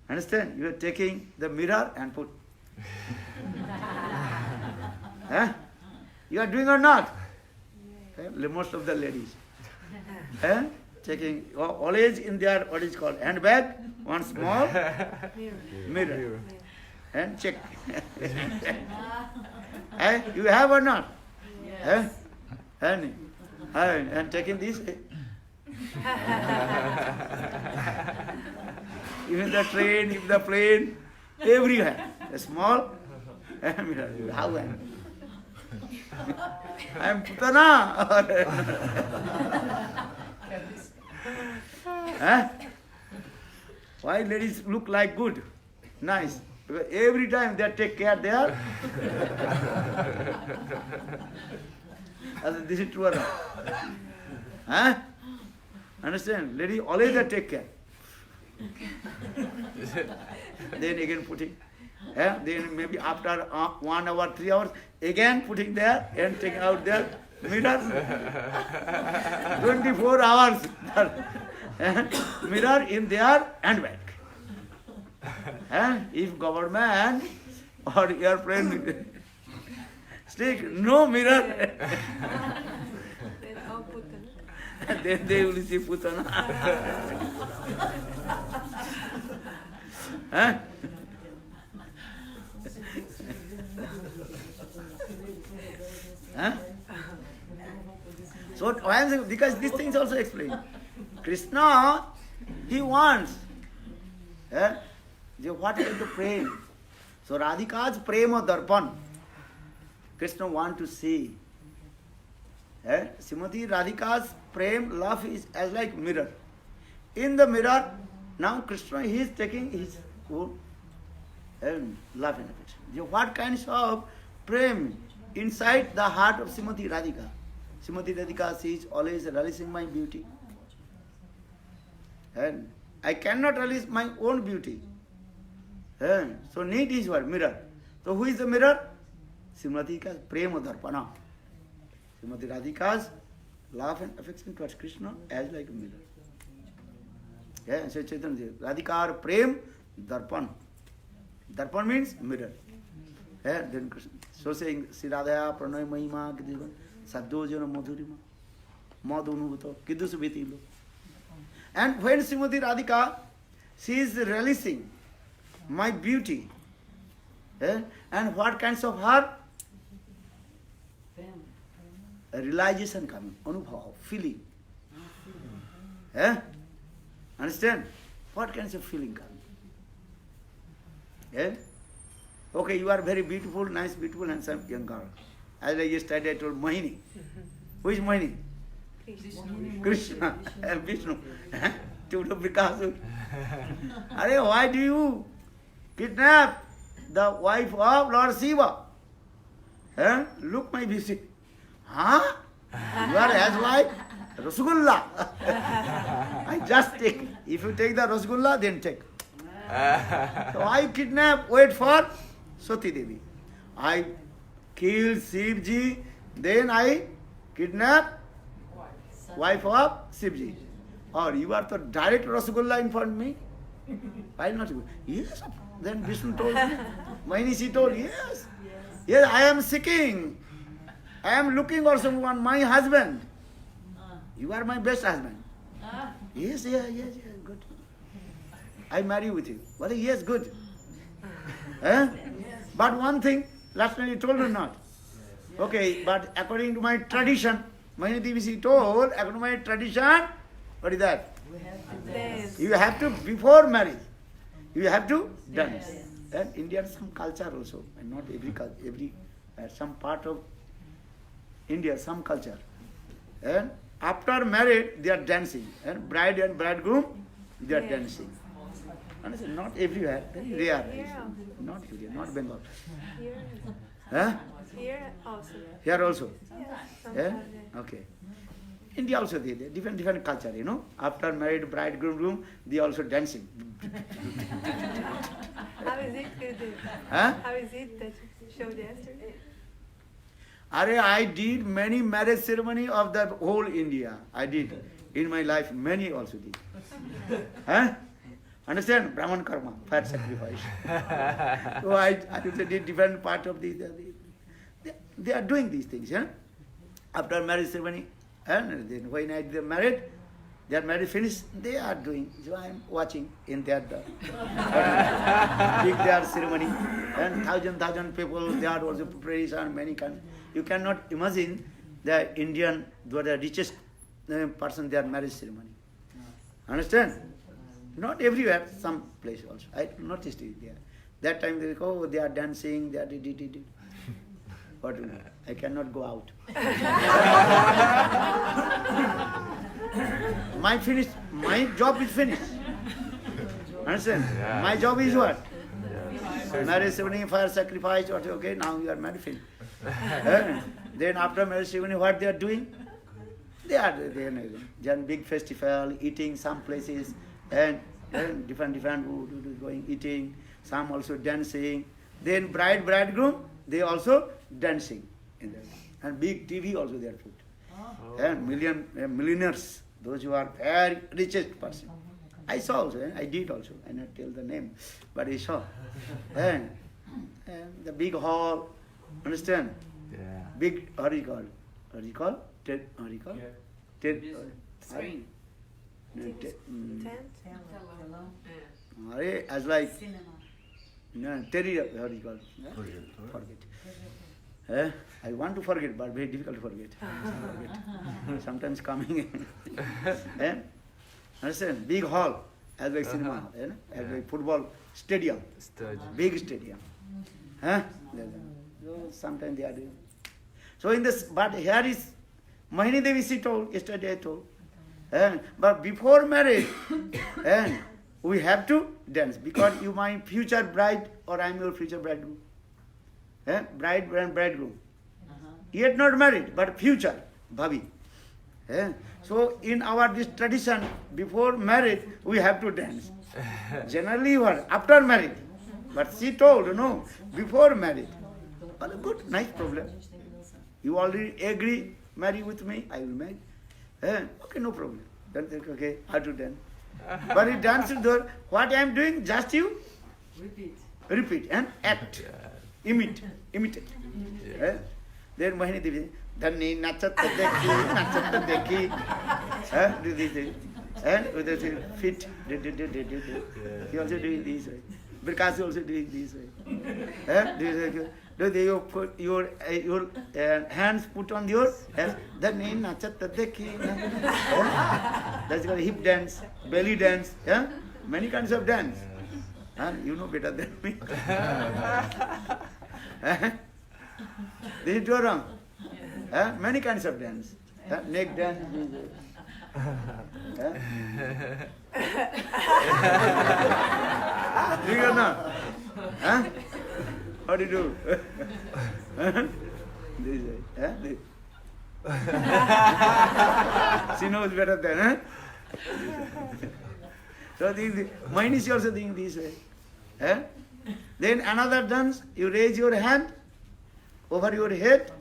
Understand? You are taking the mirror and put. You are doing or not? Most of the ladies. Taking always in their what is called handbag, one small mirror. And check. You have or not? Yes. And taking this. Even the train, even the plane, everywhere. A small mirror. How I am Putana. Why ladies look like good? Nice. Because every time they take care there. This is true or not? Understand? Lady always they take care. Then again putting. Then maybe after 1 hour, 3 hours, again putting there and taking out their mirror. 24 hours. Mirror in their handbag. If government or airplane stick no mirror, Then how Putana? then they will see Putana. So why I'm saying, because these things also explain. Krishna, he wants. What is the prem? So Radhika's prema darpan. Krishna want to see. Srimati Radhika's prem love is as like mirror. In the mirror, now Krishna he is taking his own love and affection. What kinds of prem inside the heart of Srimati Radhika? Srimati Radhika says, always releasing my beauty. And I cannot release my own beauty. So need is what? Mirror. So who is the mirror? Srimati Radhika's prema darpana. Srimati Radhika's love and affection towards Krishna as like a mirror. So Chaitanya says, Radhikar prem darpan. Darpan means mirror. Then Krishna. So saying, Sri Radhaya pranay mahima kidima sadhojana madhurima madhunubuto kidusubitilo. And when Srimati Radhika, she is releasing my beauty. And what kinds of her? A realization coming, anubhava, feeling. Understand? What kinds of feeling coming? Okay, you are very beautiful, nice, beautiful, handsome young girl. As I yesterday I told Mohini. Who is Mohini? Krishna and Vishnu. To the Vikasu. Why do you kidnap the wife of Lord Shiva? Look my beauty. Huh? You are as like Rasgulla. I just take. If you take the Rasgulla, then take. So I kidnap, wait for Sati Devi. I kill Shivji, then I kidnap wife of Shivji. Or you are the direct Rasgulla in front of me? Why not? Yes. Then Vishnu told me. Mahinishi told, yes. Yes, I am seeking. I am looking also on my husband. You are my best husband. Yes, good. I marry with you. Well, yes, good. But one thing, last night you told or not? Okay, but according to my tradition, Mahini Devi told, according to my tradition, what is that? Dance. You have to, before marriage, you have to dance. And India has some culture also, and not every some part of India, some culture. And after marriage, they are dancing. And bride and bridegroom, they are dancing. And not everywhere, very rare. Not India, not Bengal. Here. Here also. Here also. Sometimes, Okay. India also, they different culture, you know. After married bridegroom, they also dancing. How is it good? Huh? How is it that you showed yesterday? I did many marriage ceremony of the whole India. I did. In my life, many also did. Understand? Brahman karma, fire sacrifice. So I did different part of they are doing these things. After marriage ceremony, and then when I get married, their marriage finished, they are doing. So I am watching in their big their ceremony. And thousand people, they are also preparation, many kinds. You cannot imagine the Indian, the richest person, their marriage ceremony. Understand? Not everywhere, some place also. I noticed it there. That time they go, oh, they are dancing, they are did. What to do? I cannot go out. My job is finished. Understand? Yeah. My job is what? Yeah. Marriage ceremony, fire sacrifice, okay, now you are married, finished. Then after marriage ceremony, what they are doing? They are big festival, eating some places, and different going eating, some also dancing. Then bridegroom, they also dancing in there. And big TV also they are put. And millionaires, those who are very richest person. I saw also, I did also, I not tell the name, but I saw. And the big hall, understand? Yeah. Big, what do you call? Screen. Tent? As like, Cinema. no, Terry, how do you call? Forget. I want to forget, but very difficult to forget. Sometimes coming. Understand? Big hall, as like cinema hall, as like football stadium, big stadium. So sometimes they are doing. So in this, but here is Mohini Devi, she told, yesterday I told. But before marriage, we have to dance because you my future bride or I am your future bridegroom. Bride and bridegroom. Yet not married, but future, bhabi. So in our this tradition, before marriage, we have to dance. Generally what? After marriage. But she told, no, before marriage. Well, good, nice problem. You already agree, marry with me, I will marry. Okay, no problem. Then okay, I have to dance. But you dance there, what I am doing, just you repeat and act. Imitate. Then Mohini Devi, Dhanni, Nachat Dekhi, do this thing. With the feet, he also doing this way. Because also doing this way. Do you put your hands put on your hands? Dhanni, Nachat Dekhi. That's called hip dance, belly dance. Many kinds of dance. You know better than me. This is true or wrong? Many kinds of dance. Neck dance. Do you know? How do you do? This way. She knows better than, So mine is also doing this way. Then another dance, you raise your hand over your head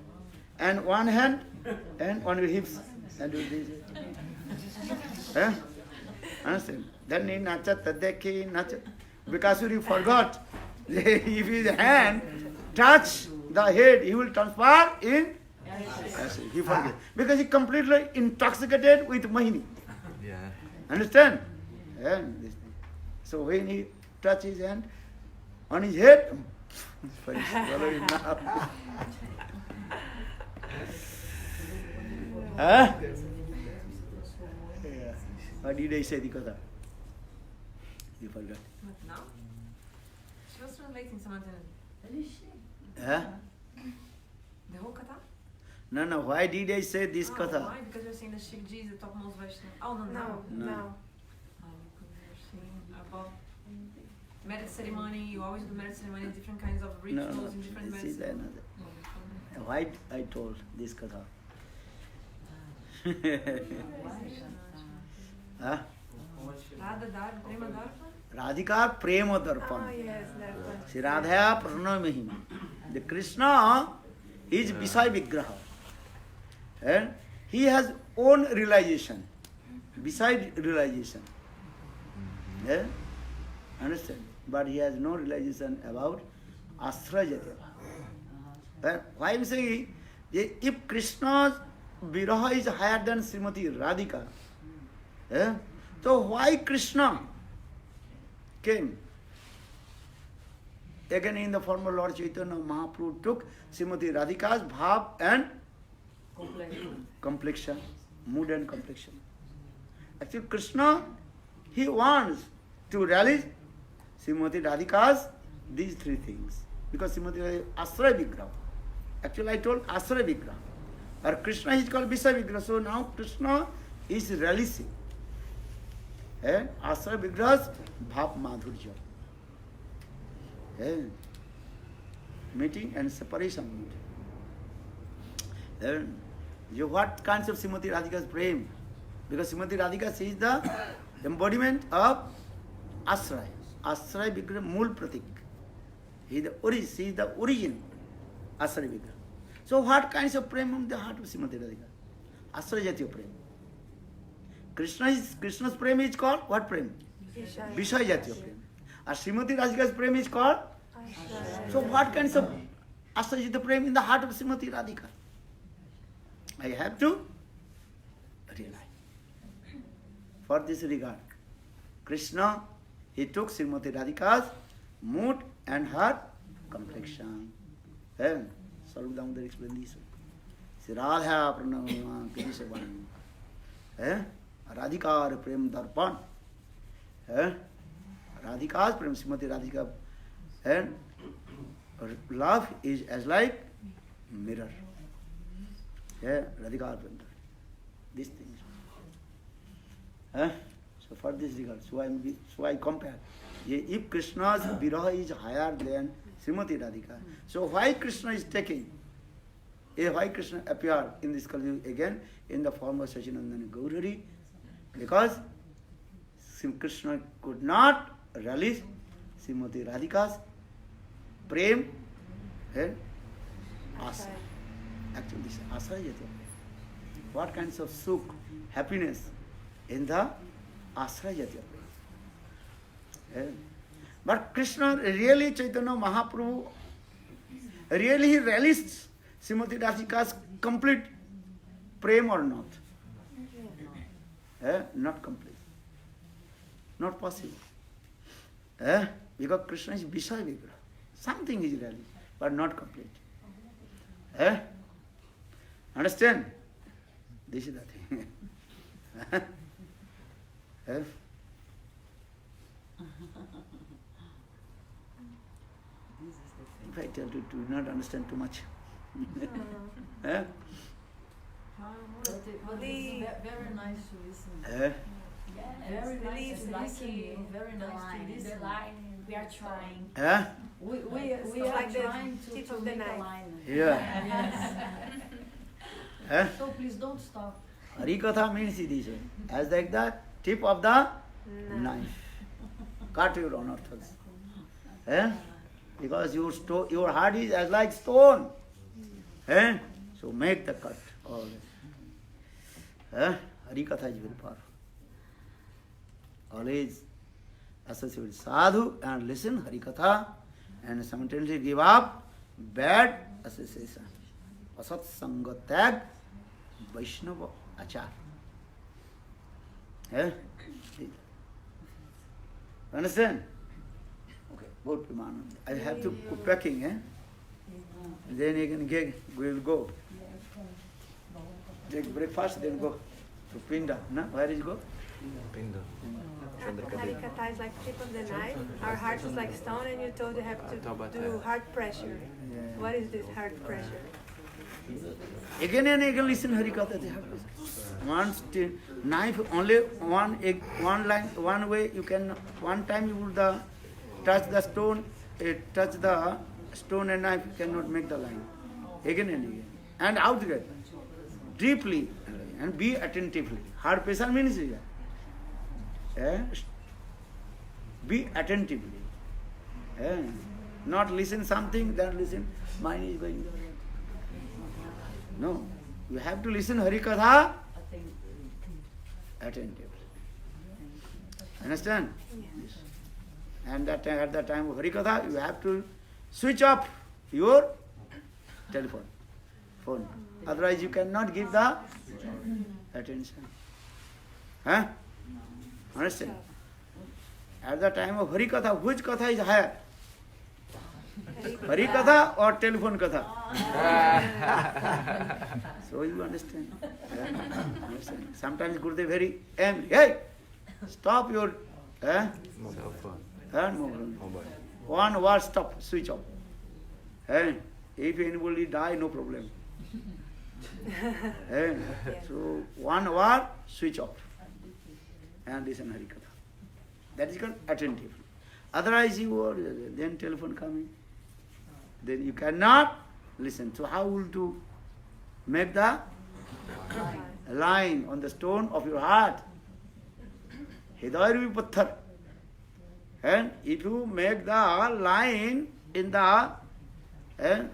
and one hand and on your hips and do this. Understand? Then in Nachat Tadeki, Nachat. Because you forgot, if his hand touch the head, he will transfer in. He forget. Because he completely intoxicated with Mohini. Understand? So when he touch his hand on his head, What did I say the Katha? You forgot. What now? She was translating something. The whole Katha? No. Why did I say this Katha? Why? Because you're saying the Shivji is the topmost Vaishnava. Oh, no. No. Because you're saying about marriage ceremony. You always do marriage ceremony, different kinds of rituals in different This is medicine. another. Why I told this Katha? Radhika Prema Darpan. Yes, Darpan. Shri Radha Pranay Mahima. The Krishna is Visay Vigraha. And he has own realization. Beside realization. Understand? But he has no realization about Asra Jatya. Why I am saying, if Krishna's Viraha is higher than Srimati Radhika, so why Krishna came? Again in the form of Lord Chaitanya, Mahaprabhu took Srimati Radhika's bhav and complexion, mood and complexion. Actually Krishna, he wants to realize Srimati Radhika's these three things. Because Srimati Radhika is Asra Vigraha. Actually I told Asra Vigraha. Or Krishna is called Visay Vigraha. So now Krishna is releasing Asra Vigraha's bhav madhurya. Meeting and separation. Then, what kinds of Srimati Radhika's prem? Because Srimati Radhika, she is the embodiment of Asray. Asray Vigraha Mool Pratik. She is the origin. Asray Vigraha. So what kinds of prem in the heart of Srimati Radhika? Asray Jatiya prem. Krishna's prem is called what prem? Vishay Jatiya prem. And Srimati Radhika's prem is called? So what kinds of Asray Jatiya prem in the heart of Srimati Radhika? I have to realize. For this regard, Krishna, he took Srimati Radhika's mood and her complexion. Swarup Damodar explained this. See, Radha Pranama Pirishavan. Radhikar Prem Darpan. Radhika's Prem, Srimati Radhika. And love is as like mirror. Radhikar Prem Darpan. These things. So for this regard, so I compare. If Krishna's viraha is higher than Srimati Radhika, so why Krishna is taking? Why Krishna appeared in this Kali Yuga again in the form of Sachinandana Gaurari? Because Krishna could not release Srimati Radhika's prem and asa. Actually, this asa is what kinds of sukh, happiness in the asra jatya. But Krishna really, Chaitanya Mahaprabhu, really he released Srimati Radhika's complete prem or not? Not complete. Not possible. Because Krishna is Vishaya Vigraha. Something is released, but not complete. Understand? This is the thing. If I tell you to not understand too much. But it is very nice to listen. Very nice to listen. Very nice to listen. The line, we are trying. We are like the trying tip to of the make a knife. line. Yeah. Yes. So please don't stop. Harikatha means it is as like the tip of the knife. Cut your unearthals. Because your heart is as like stone. So make the cut always. Harikatha is very powerful. Always associate with sadhu and listen Harikatha and simultaneously give up bad association. Asat sanga tag Vaishnava achar. Understand? Okay, go to Premanand. I have to cook packing, Then again we will go. Take breakfast, then go to Pinda. No? Where is go? Pinda. Harikatha is like tip of the knife. Our heart is like stone, and you told you have to do heart pressure. What is this heart pressure? Again and again listen Harikatha. They have one knife, only one line, one way you can, one time you would touch the stone, and knife cannot make the line. Again and again. And outget. Deeply and be attentively. Heart pressure means be attentively. Not listen something, then listen, mind is going there. No, you have to listen Harikatha attentively. Understand? Yes. And at the time of Harikatha, you have to switch off your phone. Otherwise you cannot give the attention. Understand? At the time of Harikatha, which Katha is higher? Harikatha or telephone Katha? So you understand. Understand. Sometimes Gurudev very angry. Hey, stop your Mobile phone. Mobile. One word, stop, switch off. If anybody die, no problem. So one word, switch off. And listen Harikatha. That is called attentive. Otherwise you are, then telephone coming. Then you cannot listen. So how will you make the line on the stone of your heart? Hidayar vi patthar. And if you make the line in the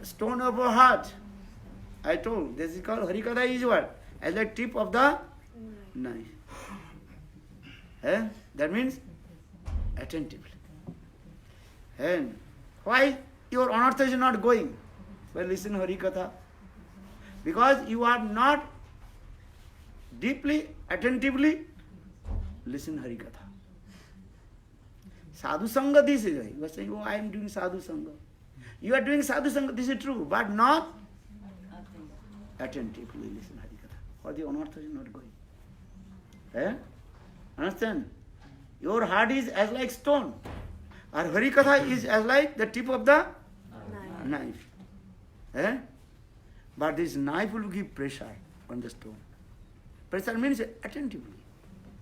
stone of your heart, I told, this is called Harikatha is what? As the tip of the knife. That means attentively. And why your anartha is not going? Well, listen Harikatha. Because you are not deeply, attentively listen Harikatha. Sadhu Sangha, this is why. You are saying, oh, I am doing Sadhu Sangha. You are doing Sadhu Sangha, this is true, but not attentively listen Harikatha. Or the Anartha is not going. Eh? Understand? Your heart is as like stone. Or Harikatha is as like the tip of the knife. Eh? But this knife will give pressure on the stone. Pressure means attentively.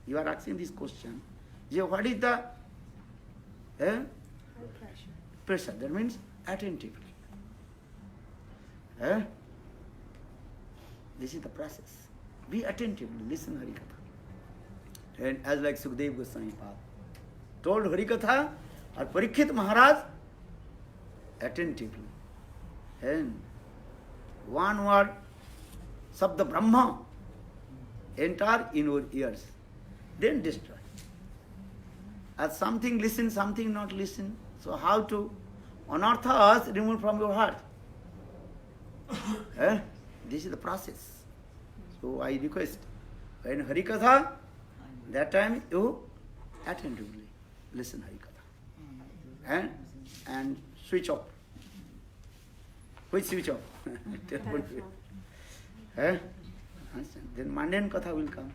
You are asking this question. What is the pressure? That means attentively. This is the process. Be attentive, listen Harikatha. And as like Sukdev Goswami Pad told Harikatha, or Parikshit Maharaj, attentively. And one word, Sabda Brahma, enter in your ears, then destroy. As something listen, something not listen. So how to anarthas remove from your heart? This is the process. So I request, when Harikatha, that time you attentively listen Harikatha. And switch off. Which switch off? Then mundane Katha will come.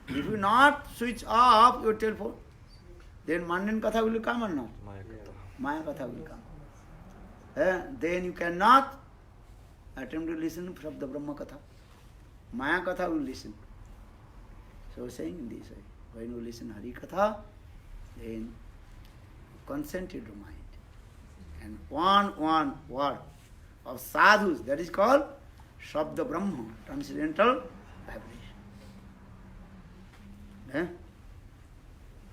If you not switch off your telephone, then mundane Katha will come or not? Maya Katha will come. Then you cannot attempt to listen from the Brahma Katha. Maya Katha will listen. So saying in this way, when you listen Hari Katha, then concentrate your mind. And one word of sadhus, that is called Shabda Brahma, transcendental vibration.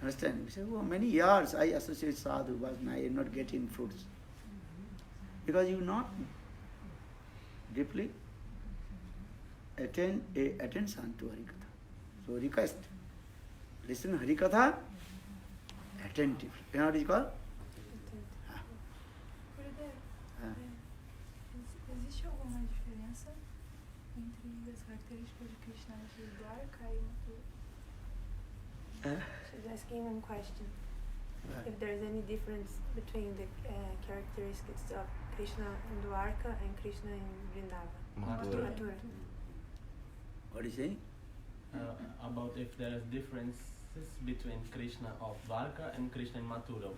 Understand? We say, oh, many years I associate sadhu, but I am not getting fruits. Because you not deeply attention to Harikatha. So request, listen Harikatha attentively. You know what it is called? Existe alguma diferença entre as características de Krishna de Dwarka e Mathura? She's asking one question. If there's any difference between the characteristics of Krishna in Dwarka and Krishna in Vrindavan? Mathura. What is he saying? About if there is differences between Krishna of Dwarka and Krishna in Mathura,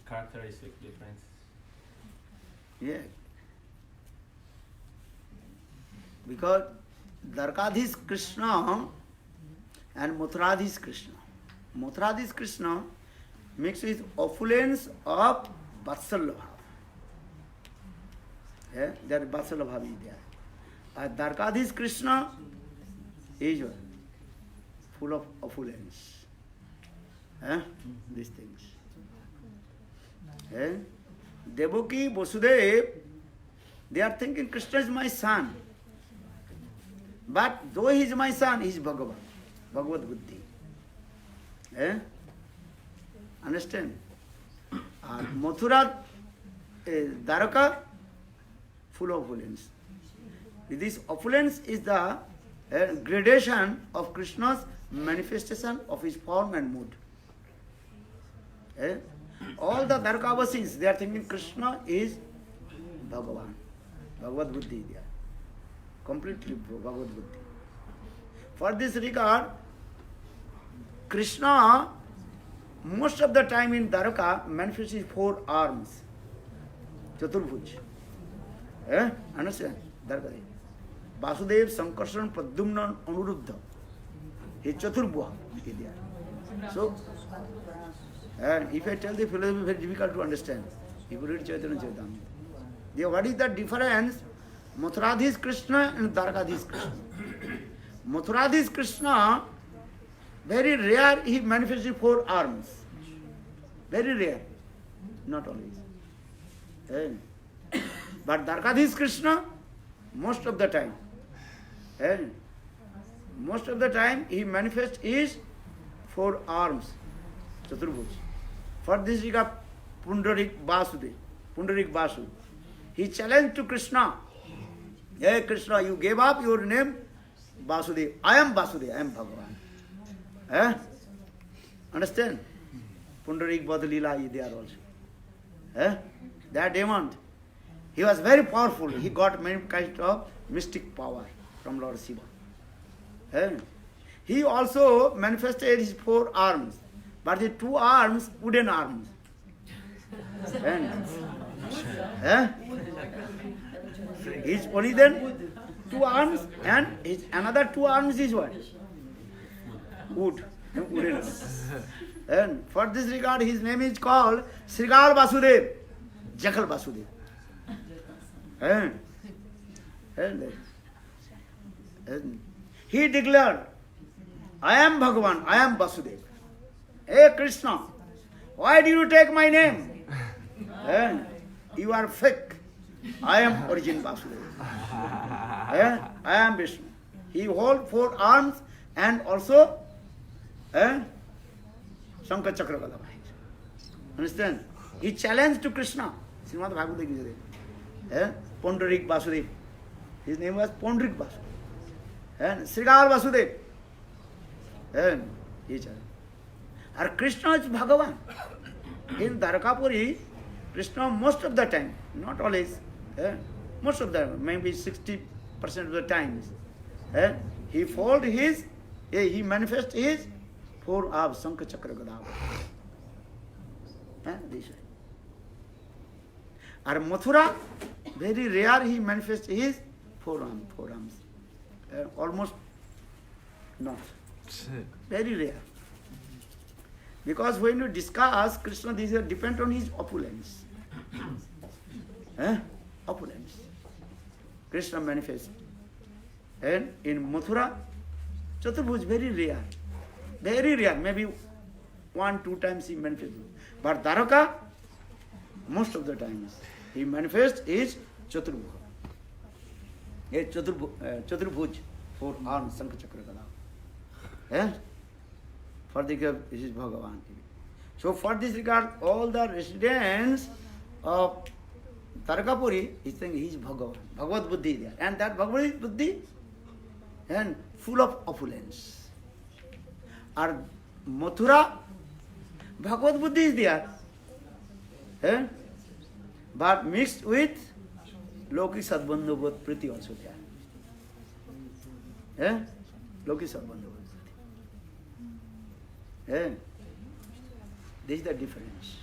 characteristic difference. Yeah. Because Dwarkadhis Krishna and Mathuradhis Krishna. Mathuradhis Krishna mixed with opulence of Vatsalya Bhava. Yeah, that Vatsalya Bhava is there. Dwarkadhis Krishna is full of opulence. These things. Devaki, Vasudev, they are thinking Krishna is my son. But though he is my son, he is Bhagavan, Bhagavad Buddhi. Understand? Mathura, Dwarka, full of opulence. This opulence is the gradation of Krishna's manifestation of his form and mood. All the Dwarkavasis, they are thinking Krishna is Bhagavan, Bhagavad Buddhi. They are completely Bhagavad Buddhi. For this regard, Krishna, most of the time in Dwarka, manifests his 4 arms. Chaturbhuj. Understand? Dwarka. Vasudev, Sankarshan, Pradyumna, Anuruddha. He is Chaturbhuja. So, if I tell the philosophy, very difficult to understand. If you read Chaitanya Charitamrita. What is the difference? Mathuradhis Krishna and Dwarkadhis Krishna. Mathuradhis Krishna, very rare he manifests with 4 arms. Very rare. Not always. But Dwarkadhis Krishna, most of the time. Most of the time he manifests his 4 arms. Chaturbhuj. For this regard, Pundarik Vasu. He challenged to Krishna. Hey Krishna, you gave up your name, Vasudev. I am Vasudev, I am Bhagavan. Understand? Pundarik Vadalila is there also. That demon, he was very powerful. He got many kinds of mystic power from Lord Shiva. He also manifested his 4 arms, but the 2 arms, wooden arms. He's only then 2 arms, and his another 2 arms is what? Wood. Wooden arms. And for this regard, his name is called Srigal Vasudev, Jakal Vasudev. And he declared, I am Bhagavan, I am Vasudev. Hey Krishna, why do you take my name? And you are fake. I am origin Vasudev. I am Vishnu. He holds 4 arms and also Shankar Chakra Gada. Understand? He challenged to Krishna. Srimad Bhagavad Gita. Pondarik Vasudev. His name was Pondarik Vasudev. And Srigal Vasudev. And he challenged. And Krishna is Bhagavan. In Dwarakapuri, Krishna most of the time, not always, most of the time, maybe 60% of the times, he fold his, he manifests his 4 arms, Shankha Chakra Gada. This way. And Mathura, very rare he manifests his 4 arms. Almost not. Very rare. Because when you discuss Krishna, these depend on his opulence. Opulence. Krishna manifests. And in Mathura, Chaturbhuj very rare. Very rare. Maybe 1-2 times he manifests. But Dwaraka, most of the times, he manifests his Chaturbhuj. Chaturbhuj, 4 arms, Shankha Chakra Gada. For the this is Bhagavan. So for this regard, all the residents of Dwarakapuri is saying he is Bhagavan. Bhagavad Buddhi there. And that Bhagavad Buddhi and full of opulence. Or Mathura, Bhagavad Buddhi is there. But mixed with Loki Sadbandhu Priti also there. Loki Sadbandhu. This is the difference.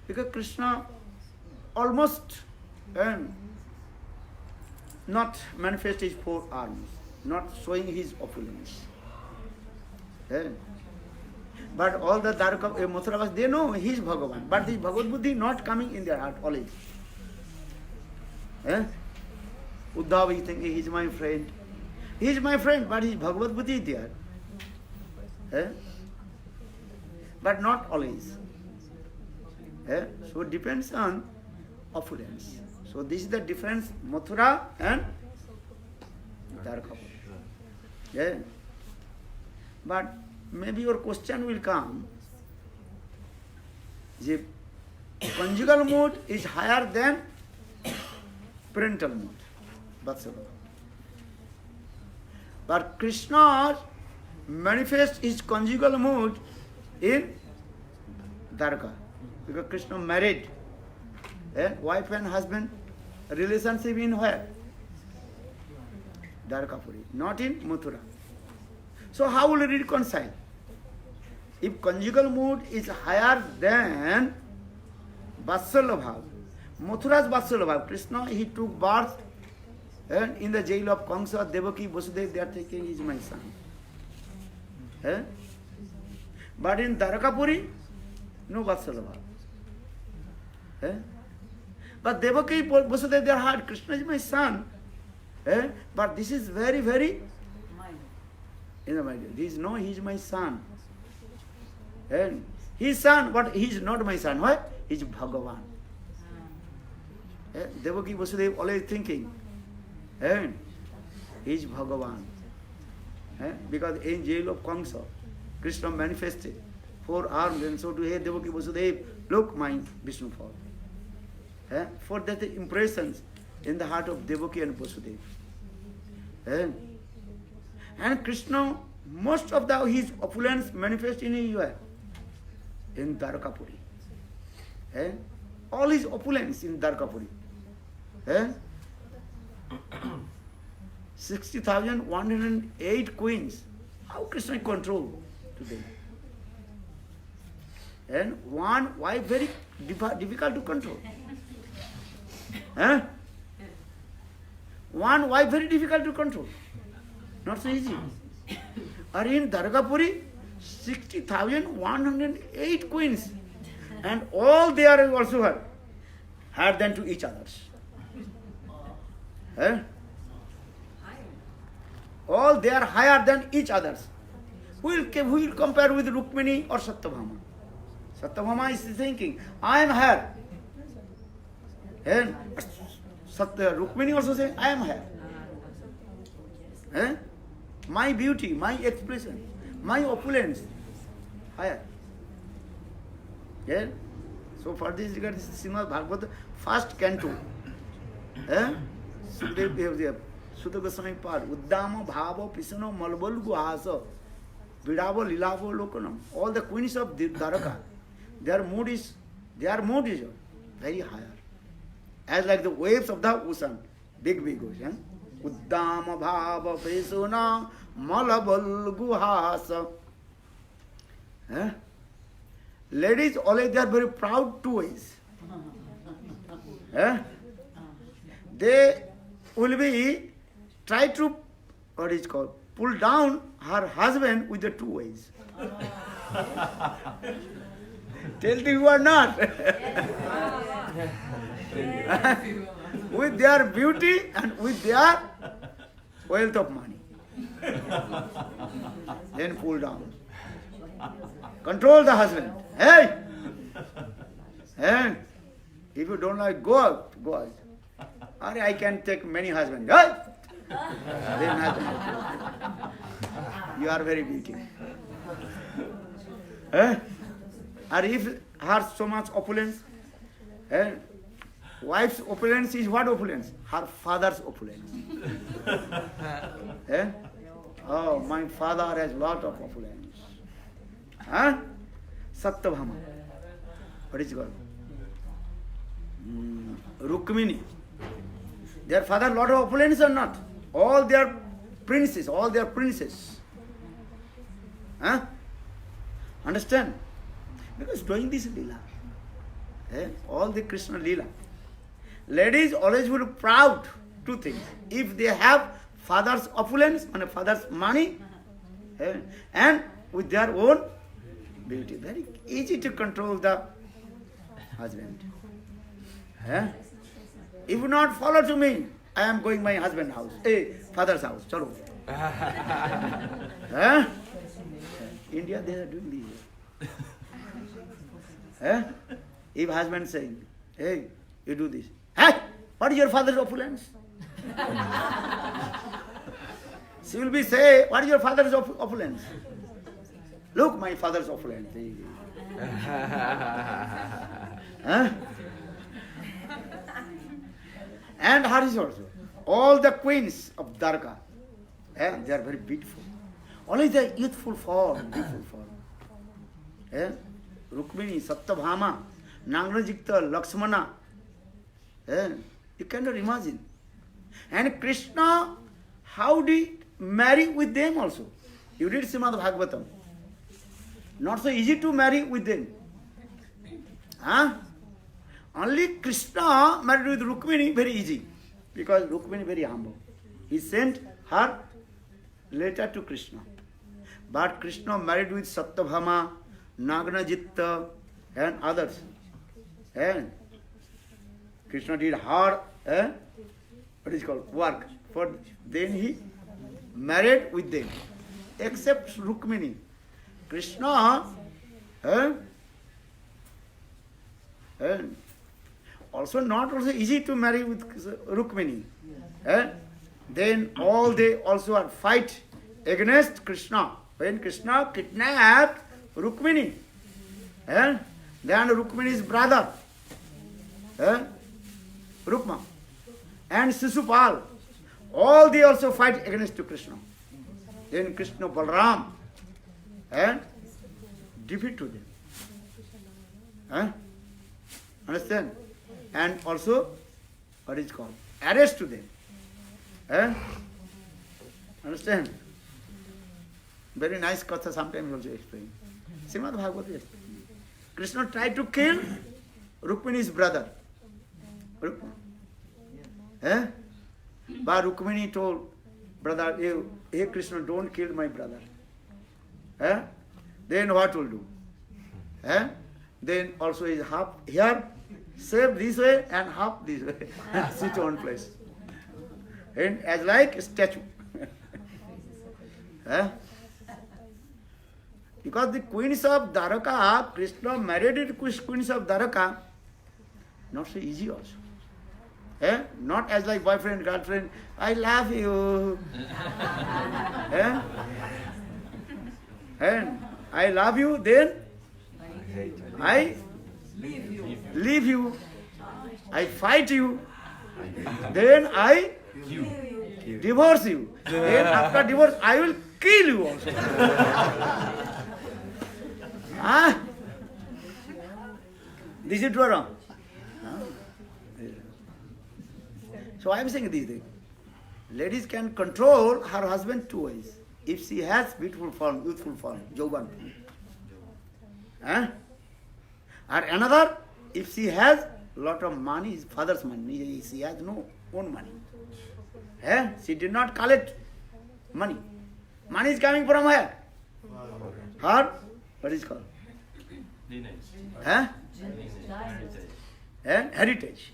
Because Krishna almost not manifest his 4 arms, not showing his opulence. But all the Mathuravas, they know he is Bhagavan. But this Bhagavad Buddhi not coming in their heart always. Uddhava is thinking, he is my friend. He is my friend, but his Bhagavad Buddhi is there. But not always. So it depends on opulence. So this is the difference, Mathura and Dwarakapuri. But maybe your question will come, the conjugal mood is higher than parental mood. But Krishna manifests his conjugal mood in Dwaraka. Because Krishna married. Wife and husband relationship in where? Dwarakapuri, not in Mathura. So how will you reconcile? If conjugal mood is higher than Vatsalya Bhav, Mathura's Vatsalya Bhav, Krishna, he took birth in the jail of Kamsa, Devaki, Vasudeva, they are thinking he is my son. But in Dwarakapuri, no Vatsalya Bhav. But Devaki, Vasudeva, they are hard. Krishna is my son. But this is very, very in the mind. He is my son. His son, but he is not my son. Why? He is Bhagavan. Devaki, Vasudeva always thinking, he is Bhagavan. Because in jail of Kamsa, Krishna manifested 4 arms, and so to hey Devaki Vasudeva, look my Vishnu form. For that the impressions in the heart of Devaki and Vasudeva. And Krishna, most of his opulence manifest in Dwarakapuri. All his opulence in Dwarakapuri. 60,108 queens. How Krishna control today? And one wife very difficult to control. Huh? One wife very difficult to control. Not so easy. Or in Dargapuri, 60,108 queens. And all they are also her, higher than to each others. Eh? All they are higher than each others. Who will compare with Rukmini or Satyabhama? Satyabhama is thinking, I am higher. And Rukmini also say, I am higher. Eh? My beauty, my expression, my opulence, higher. Yeah? So for this regard, this is Srimad Bhagavad, first canto. Eh? Sutta Goswami part, Uddama Bhava Pisano Malbal Guhasa, Vidavo Lilavo Lokanam. All the queens of Dwaraka, their mood is very higher. As like the waves of the ocean, big ocean. Uddama Bhava Pisano Malbal Guhasa. Eh? Ladies, always they are very proud two ways. Eh? They will be try to pull down her husband with the two ways. Tell me you are not. With their beauty and with their wealth of money. Then pull down. Control the husband. Hey! Hey! If you don't like, go out. Or I can take many husbands. Hey! Then husband. You are very beautiful. Eh? Or if her so much opulence, wife's opulence is what opulence? Her father's opulence. Eh? Oh, my father has lot of opulence. Huh? Satyabhama. What is it called? Rukmini. Their father lot of opulence or not? All their princes, all their princesses. Huh? Understand? Because doing this lila, all the Krishna lila, ladies always will be proud two things. If they have father's opulence and father's money, and with their own beauty, very easy to control the husband. If you not follow to me, I am going my husband's house, father's house. Chalo. India, they are doing this. If husband saying, hey, you do this. Hey, what is your father's opulence? She will be say, what is your father's opulence? Look, my father's opulence. And hers also. All the queens of Dwarka, they are very beautiful. Only the youthful form, beautiful form. Rukmini, Satyabhama, Nagrajikta, Lakshmana. You cannot imagine. And Krishna, how did he marry with them also? You read Srimad Bhagavatam. Not so easy to marry with them. Only Krishna married with Rukmini very easy. Because Rukmini very humble. He sent her letter to Krishna. But Krishna married with Satyabhama, Nagrajikta and others. And Krishna did her what is called work. For then he married with them. Except Rukmini. Krishna also not also easy to marry with Rukmini. Then all they also are fight against Krishna. When Krishna kidnapped Rukmini, then Rukmini's brother, Rukma, and Sisupal, all they also fight against Krishna. Then Krishna Balram defeat to them. Understand? And also, what is called? Arrest to them. Understand? Very nice katha sometimes also explain. Srimad Bhagavata is Krishna tried to kill Rukmini's brother. But Rukmini told brother, hey Krishna, don't kill my brother. Then what will do? Then also is half here, save this way and half this way. Sit on place. And as like a statue. Because the queens of Dwaraka, Krishna married the queens of Dwaraka, not so easy also. Not as like boyfriend, girlfriend, I love you. And I love you, then I leave you. I fight you. Then I divorce you. Then after divorce, I will kill you also. This is true or wrong? So I am saying these things. Ladies can control her husband two ways. If she has beautiful form, youthful form, Jauban. Or another, if she has lot of money, his father's money, she has no own money. She did not collect money. Money is coming from where? Her, what is it called? Heritage.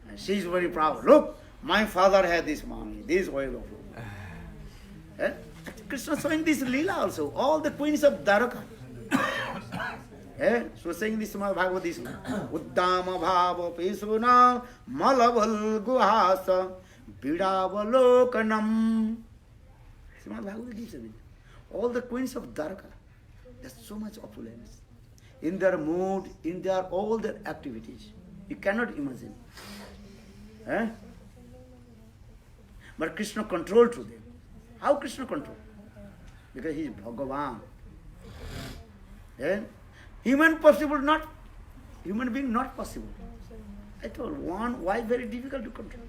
And she is very proud. Look, my father had this money, this oil of food. Krishna showing this Leela also. All the queens of Dwaraka. So saying this Bhagavad this Uddama Bhava Pesuna Malaval Guhasa Bidavalokanam. Srimad Bhagavad Gita. All the queens of Dwaraka, there's so much opulence. In their mood, in their all their activities. You cannot imagine. But Krishna controlled to them. How Krishna controlled? Because he is Bhagavan. Human being not possible. I told one wife very difficult to control.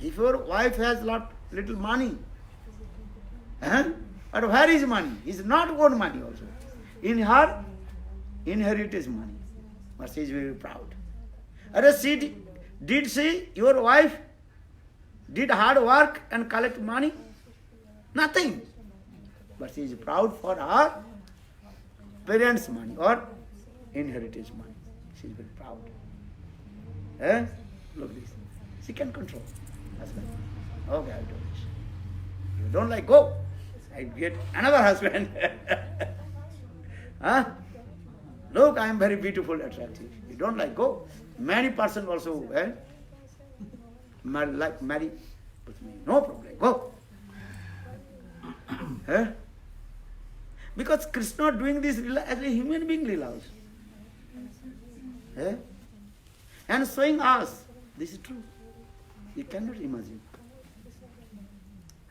If your wife has little money, but where is money? It's not own money also. In her inherited money. But she is very proud. Did she, your wife, did hard work and collect money? Nothing. But she is proud for her parents' money or inherited money. She is very proud. Look at this. She can control husband. Okay, I'll do this. You don't like, go. I get another husband. Look, I am very beautiful, attractive. You don't like, go. Many persons also marry with me. No problem, go. Because Krishna doing this lila as a human being lila also. And showing us, this is true. You cannot imagine.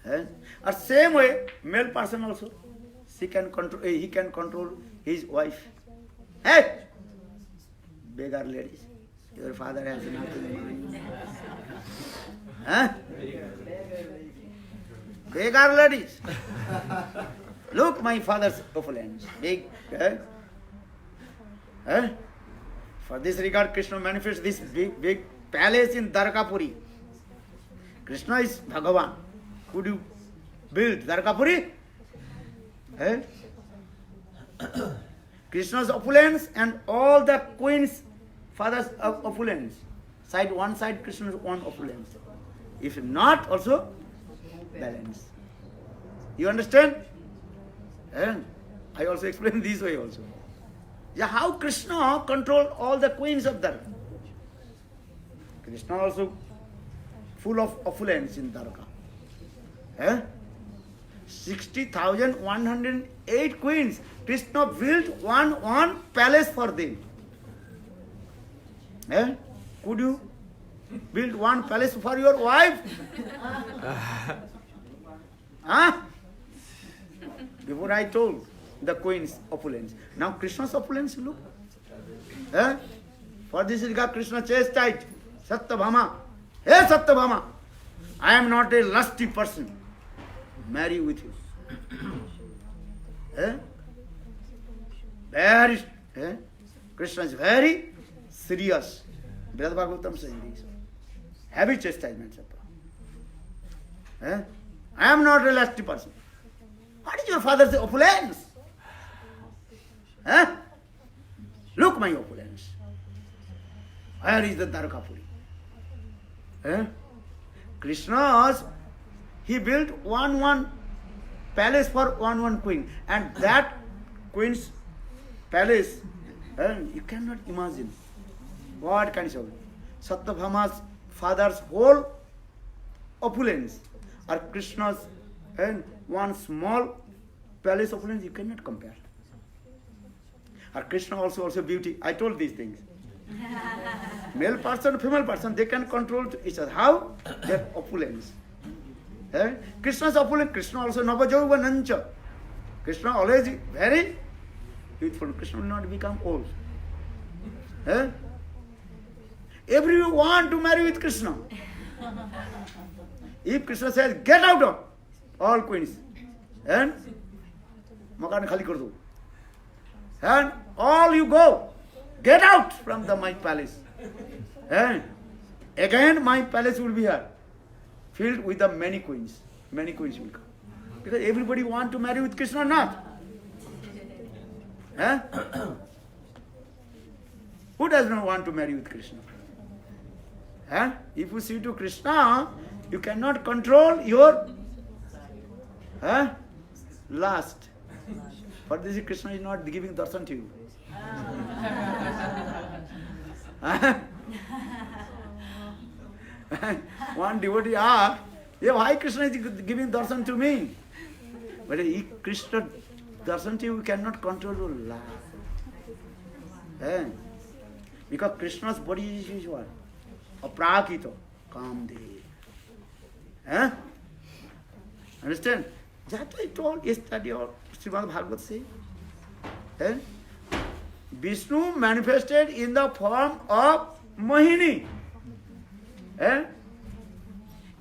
Or same way, male person also, he can control his wife. Hey! Beggar ladies, your father has nothing. Beggar ladies. Look, my father's opulence. Big. For this regard, Krishna manifests this big palace in Dwarkapuri. Krishna is Bhagavan. Could you build Dwarkapuri? Krishna's opulence and all the queens, fathers of opulence. One side Krishna's own opulence. If not, also balance. You understand? I also explain this way also. Yeah, how Krishna controlled all the queens of Dwarka. Krishna also full of opulence in Dwarka. 60,108 queens. Krishna built one palace for them. Could you build one palace for your wife? Before I told the queen's opulence. Now Krishna's opulence, look. For this regard Krishna chastised Satyabhama. Hey Satyabhama, I am not a lusty person. Marry with you. Very, Krishna is very serious. Brother Bhagavatam saying this. Heavy chastisement. I am not a lusty person. What is your father's opulence? Look my opulence. Where is the Dwarkapuri? Krishna's, he built one palace for one queen. And that queen's palace, you cannot imagine what kinds of Satyabhama's father's whole opulence or Krishna's one small palace opulence, you cannot compare. Or Krishna also beauty. I told these things. Male person, female person, they can control each other. How? Their opulence. Krishna's opulence. Krishna also Navajauvanancha. Krishna always very youthful. Krishna will not become old. Everyone want to marry with Krishna. If Krishna says, get out of all queens, and makan khali kar do, and all you go, get out from my palace. And again my palace will be here, filled with the many queens. Many queens will come. Because everybody want to marry with Krishna or not? Who does not want to marry with Krishna? If you see to Krishna, you cannot control your lust. For this, Krishna is not giving darshan to you. One devotee asked, why Krishna is giving darshan to me? But if Krishna darshan to you, you cannot control your lust. Because Krishna's body is what? Aprakito, Kamdev. Understand? That I told yesterday or Srimad Bhagavad say. Vishnu manifested in the form of Mohini.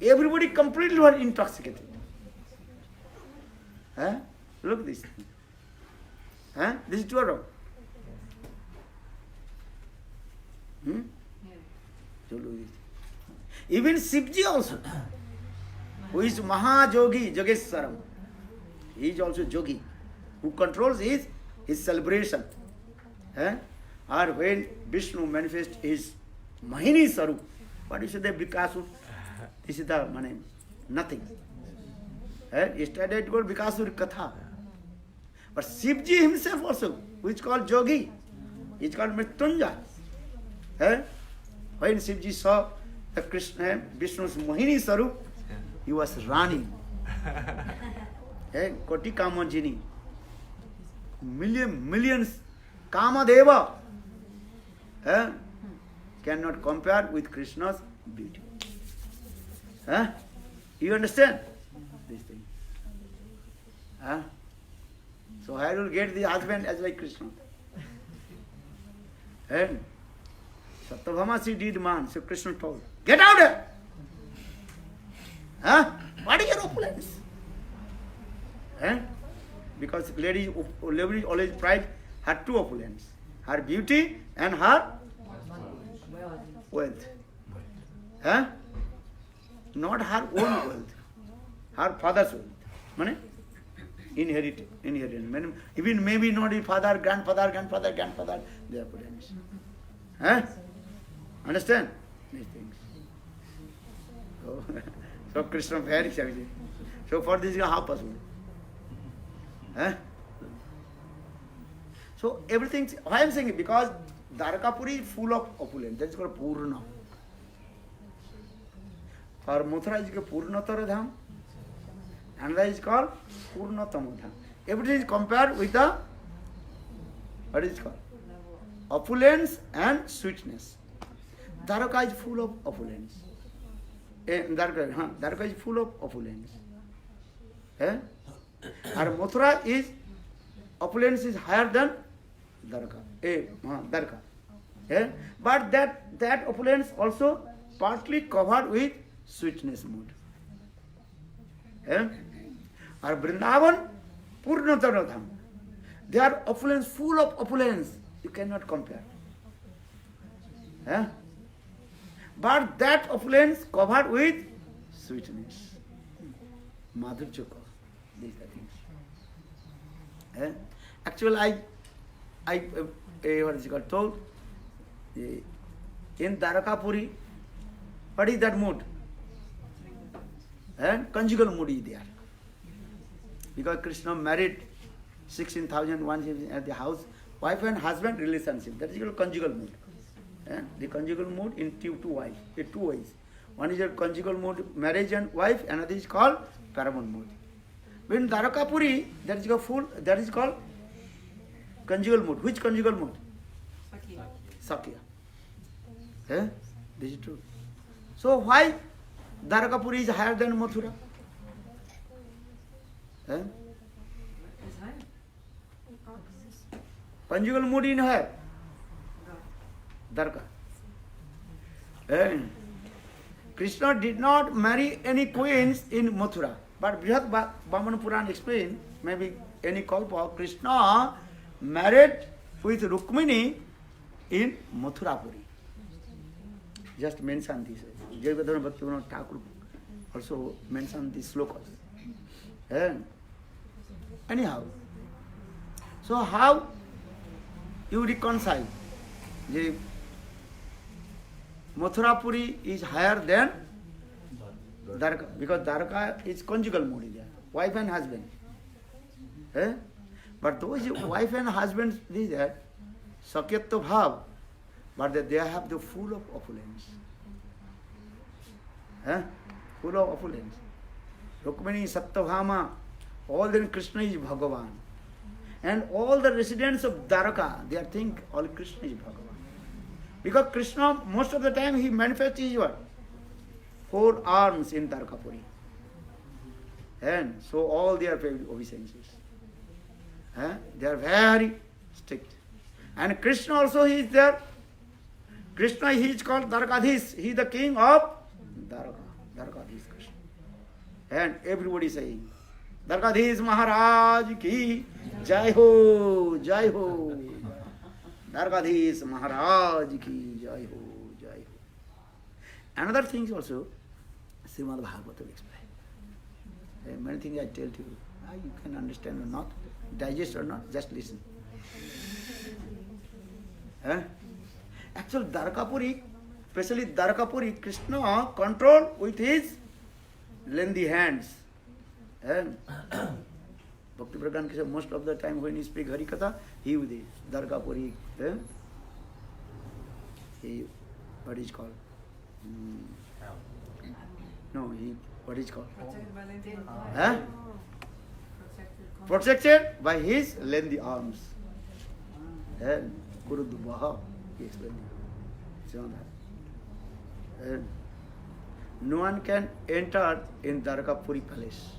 Everybody completely were intoxicated. Look at this. This is true or wrong? Even Shivji also, who is Mahajogi, Yogeswaram, he is also Jogi, who controls his celebration. Or when Vishnu manifests his Mahini Sarup, what is the Vikasur? This is the nothing. Yesterday it was Vikasur Katha. But Shivji himself also, who is called Jogi, he is called Mrityunjay. When Shivji saw the Krishna, Vishnu's Mohini Sarup, he was running. Koti Kamanjini. Millions Kamadeva cannot compare with Krishna's beauty. You understand this thing? So I will get the husband as like Krishna. Satyabhama, she did man. So Krishna told, get out here! What is your opulence? Because lady always pride her two opulence. Her beauty and her wealth. Not her own wealth. Her father's wealth. Inheritance. Even maybe not his father, grandfather, their opulence. Understand these things? So Krishna very savage. So for this, how possible? So everything, why I am saying it? Because Dwarkapuri is full of opulence. That is called Purna. For Mathura is called Purnatara Dham. Another is called Purnatama Dham. Everything is compared with the, what is it called? Opulence and sweetness. Dwarka is full of opulence. Dwarka is full of opulence. And Mathura is, opulence is higher than Dwarka. But that opulence also partly covered with sweetness mood. Eh? Or Vrindavan, Purnatana Dham. They are opulence, full of opulence. You cannot compare. Eh? But that opulence covered with sweetness. Madhurya. These are things. Eh? Actually, what is it called? Told in Dwarakapuri, what is that mood? And conjugal mood is there. Because Krishna married 16,000 at the house, wife and husband relationship. That is called conjugal mood. The conjugal mood in two ways. One is a conjugal mood, marriage and wife, another is called paramount mood. When Dwarakapuri, that is called conjugal mood. Which conjugal mood? Sakya. This is true. So why Dwarakapuri is higher than Mathura? Conjugal mood in her. Dwarka. Krishna did not marry any queens in Mathura. But Brihat Bhamana Puran explained, maybe any kalpa, Krishna married with Rukmini in Mathurapuri. Just mention this. Jayavadana Bhaktivinoda Thakur also mentioned these slokas. Anyhow, so how you reconcile? The Mathurapuri is higher than Dwarka, because Dwarka is conjugal mood, wife and husband. But those wife and husbands, these are Sakyatva Bhav, but they have the full of opulence. Full of opulence. Rukmini, Satyabhama, all then Krishna is Bhagavan. And all the residents of Dwarka, they think all Krishna is Bhagavan. Because Krishna, most of the time, he manifests his what? 4 arms in Dwarakapuri. And so all their obeisances. They are very strict. And Krishna also, he is there. Krishna, he is called Dwarakadhish. He is the king of Dwaraka. Dwarakadhish Krishna. And everybody saying, Dwarakadhish Maharaj ki Jai Ho, Jai Ho. Dwarakadhish Maharaj ki Jai Ho, Jai Ho. Another thing also, Srimad Bhagavatam explains. Many things I tell to you. You can understand or not, digest or not, just listen. Actually, Dwarakapuri, especially Dwarakapuri, Krishna control with his lengthy hands. Bhakti Pragan Krishna, most of the time when he speaks Harikatha, he with his Dwarakapuri, he, what is called? No, he, what is called? Protected by his lengthy arms. Guru Dubbaha, he explained it. No one can enter in Dwarakapuri palace.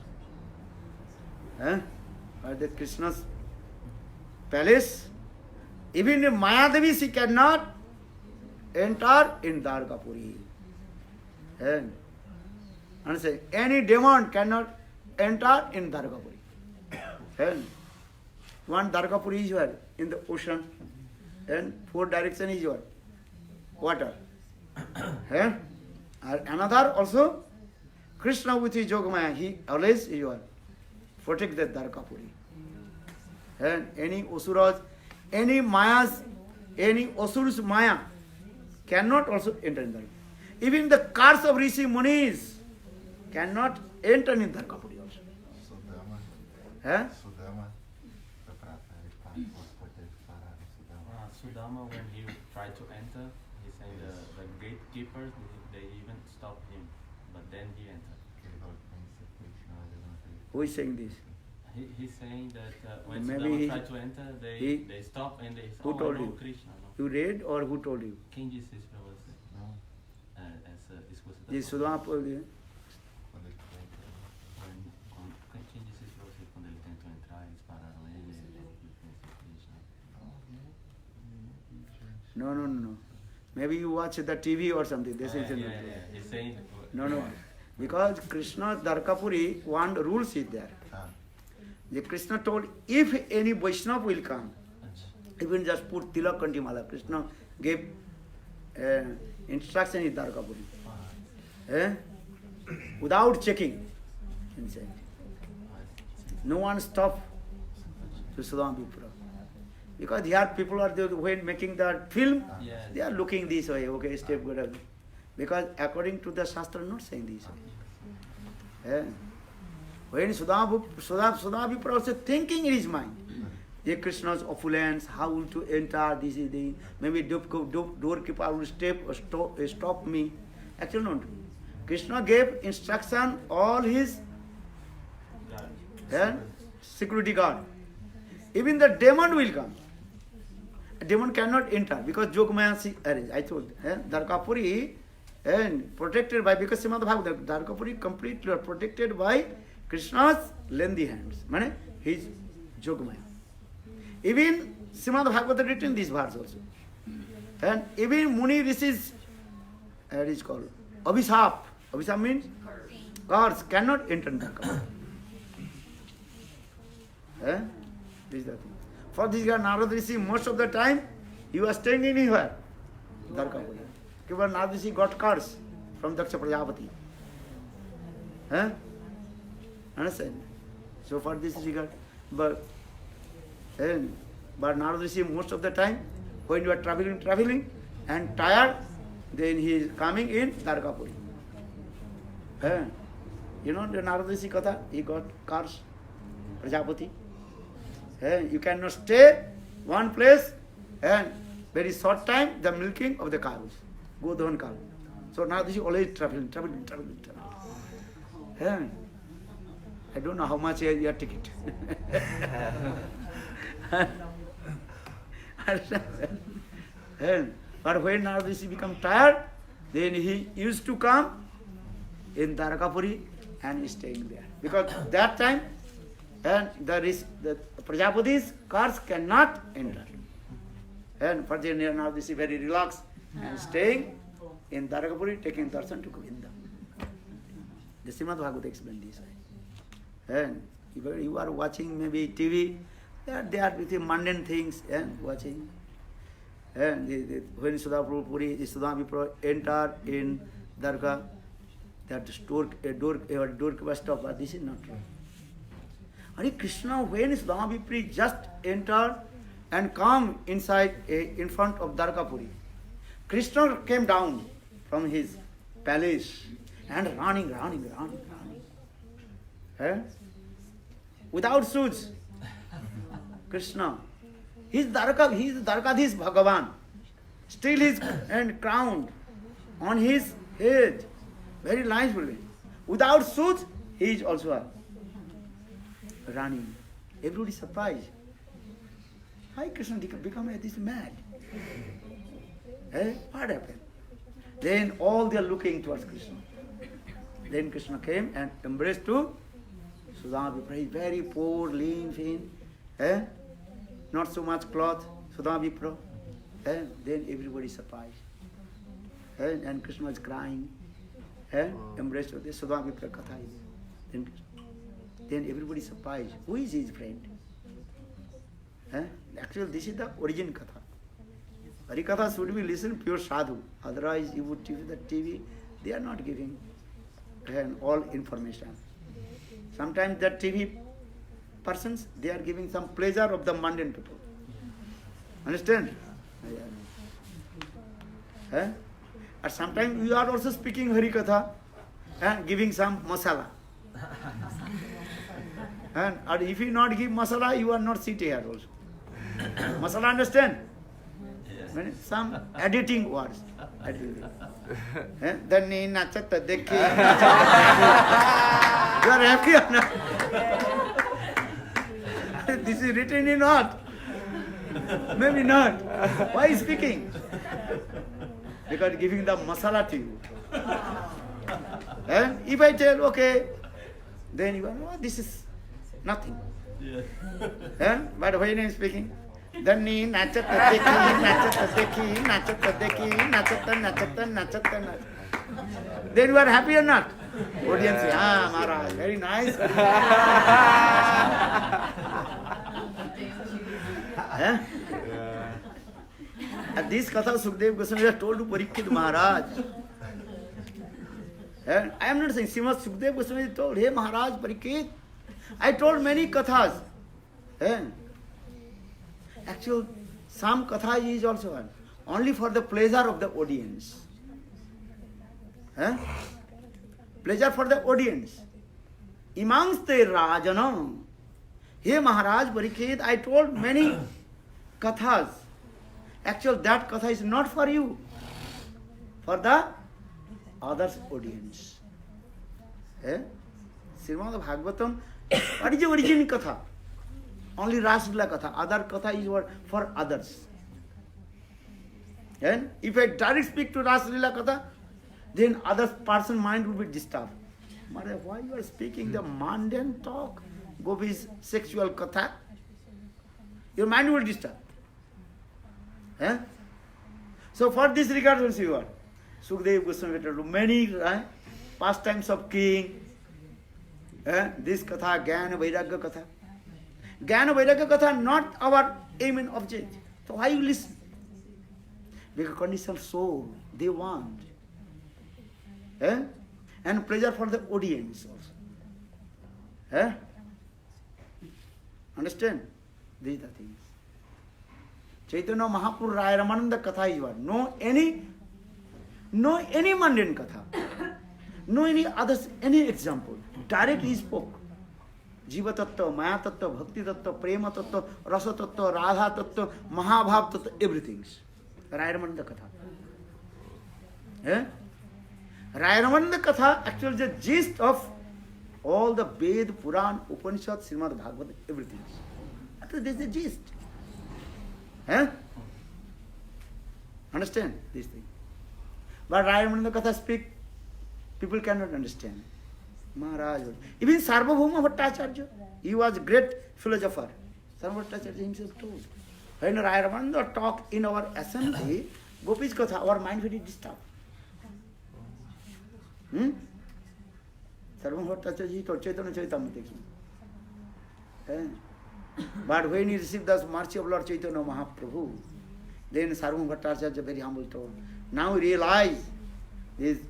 By the Krishna's palace, even Mayadevi, she cannot enter in Dwarakapuri. And say, any demon cannot enter in Dwarakapuri. One Dwarakapuri is where? In the ocean. And 4 directions is what? Water. Another also, Krishna with his Yogamaya, he always is what? Protect the Dwarakapuri. And any Osuras, any Mayas, any Osur's Maya cannot also enter in Dwarakapuri. Even the cars of Rishi Munis cannot enter in Dwarakapuri also. Sudama, Sudama, when he tried to enter, he said the gatekeepers, they even stopped him, but then he entered. Who is saying this? He's saying that when Maybe Sudama he- tried to enter, he- they stopped and they said, Who told I know you? Krishna. No. You read or who told you? Quem disse isso pra você? Essa discussão da This Sudama told you. Quem disse isso pra você quando ele tentou entrar, eles pararam ele, Krishna. No. Maybe you watch the TV or something. This is yeah. He's saying No. Because Krishna Dwarkapuri, one rules is there. The Krishna told, if any Vaishnava will come, even just put Tilak Kantimala, Krishna gave instruction in Dwarkapuri. Without checking, inside. No one stopped to Sudama Vipra. Because here people are there, when making the film, they are looking this way, okay, step good. Because according to the Shastra, not saying this way. When Sudama Vipra also thinking in his mind, Krishna's opulence, how to enter, this is the, maybe doorkeeper will stop me. Actually not. Krishna gave instruction, all his security guard. Even the demon will come. A demon cannot enter because Jogmaya arranged. I told Dwarkapuri and protected by, because Srimad Bhagavatam, Dwarkapuri completely protected by Krishna's lengthy hands. Meaning his Jogmaya. Even Srimad Bhagavatam written this verse also. And even Muni Rishis, it is called Abhisap. Abhisap means curse cannot enter Dwarkapuri. This is the thing. For this guy, Narad Rishi, most of the time, he was staying anywhere. Dwarkapuri. Because Narad Rishi got curse from Daksha Prajapati. Understand? So for this regard, but Narad Rishi, most of the time, when you are traveling and tired, then he is coming in Dwarkapuri. You know the Narad Rishi Katha, he got curse, Prajapati. You cannot stay one place and very short time the milking of the cows, Godhan cow. So now this is always traveling. I don't know how much is your ticket. But when now this become tired, then he used to come in Dwarkapuri and staying there. Because that time, and the Prajapati's cars cannot enter. And for the now this is very relaxed and staying in Dwarkapuri, taking darshan to Govinda. The Srimad Bhagavatam explained this way. And you are watching maybe TV, they are with the mundane things and watching. And when Sudama Vipra entered in Dwarka, that doorkeeper stopped, but this is not true. Hare Krishna, when Sudama Vipra just entered and come inside, in front of Dwarkapuri, Krishna came down from his palace and running. Without shoes. Krishna. He is Dwarkadhish Bhagavan. Still his and crowned on his head. Very nice building. Without shoes, he is also running. Everybody surprised. Why Krishna become this mad? What happened? Then all they are looking towards Krishna. Then Krishna came and embraced to Sudama Vipra. He is very poor, lean, thin. Not so much cloth. Sudama Vipra. Then everybody surprised. And Krishna was crying. Embraced with this Sudama Vipra Katha. Then everybody surprised. Who is his friend? Actually, this is the origin Katha. Harikatha should be listened pure sadhu. Otherwise, you would TV the TV, they are not giving all information. Sometimes the TV persons, they are giving some pleasure of the mundane people. Understand? And sometimes you are also speaking Harikatha and giving some masala. And if you not give masala, you are not sitting here also. Masala, understand? Some editing words. Dhanni nachata dekhi. You are happy or not? This is written in what? Maybe not. Why speaking? Because giving the masala to you. And if I tell, okay, then you are, this is nothing. But when I am speaking, Dhanni nachata dekhi. Then you are happy or not? Audience, Maharaj, very nice. And this Katha Sukdev Goswami has told to Parikshit Maharaj. And I am not saying, Srimad Sukdev Goswami told, hey Maharaj Parikshit, I told many Kathas. Actually, some Katha is also only for the pleasure of the audience. Pleasure for the audience. Imangste Rajana. Hey Maharaj Parikshit, I told many Kathas. Actually, that Katha is not for you, for the others' audience. Srimad Bhagavatam, what is the origin Katha? Only Raslila Katha. Other Katha is for others. And if I directly speak to Raslila Katha, then other person's mind will be disturbed. Maharaj, why you are speaking the mundane talk? Gopis sexual Katha? Your mind will disturb. So for this regard also you are. Sukdev Goswami told many pastimes of king. This Katha, Jnana Vairagya Katha. Jnana Vairagya Katha not our aim and object. So why you listen? Because conditioned soul, they want. And pleasure for the audience also. Understand? These are the things. Chaitanya Mahaprabhu Raya Ramananda Katha is what? No any mundane Katha. No any others, any example. Directly he spoke. Jiva Tattva, Maya Tattva, Bhakti Tattva, Prema Tattva, Rasa Tattva, Radha Tattva, Mahabhav Tattva, everything. Raya Ramananda Katha. Raya Ramananda Katha actually the gist of all the Ved, Puran, Upanishad, Srimad Bhagavatam, everything. This is the gist. Understand this thing? But Raya Ramananda Katha speak, people cannot understand. Maharaj, even Sarvabhauma Bhattacharya, he was a great philosopher. Sarvabhauma Bhattacharya himself told. When Raya Ramananda talked in our assembly, Gopis Katha, our mind very disturbed. Sarvabhauma Bhattacharya told Chaitanya Charitamrita. But when he received the mercy of Lord Chaitanya Mahaprabhu, then Sarvabhauma Bhattacharya very humble told, now realize this.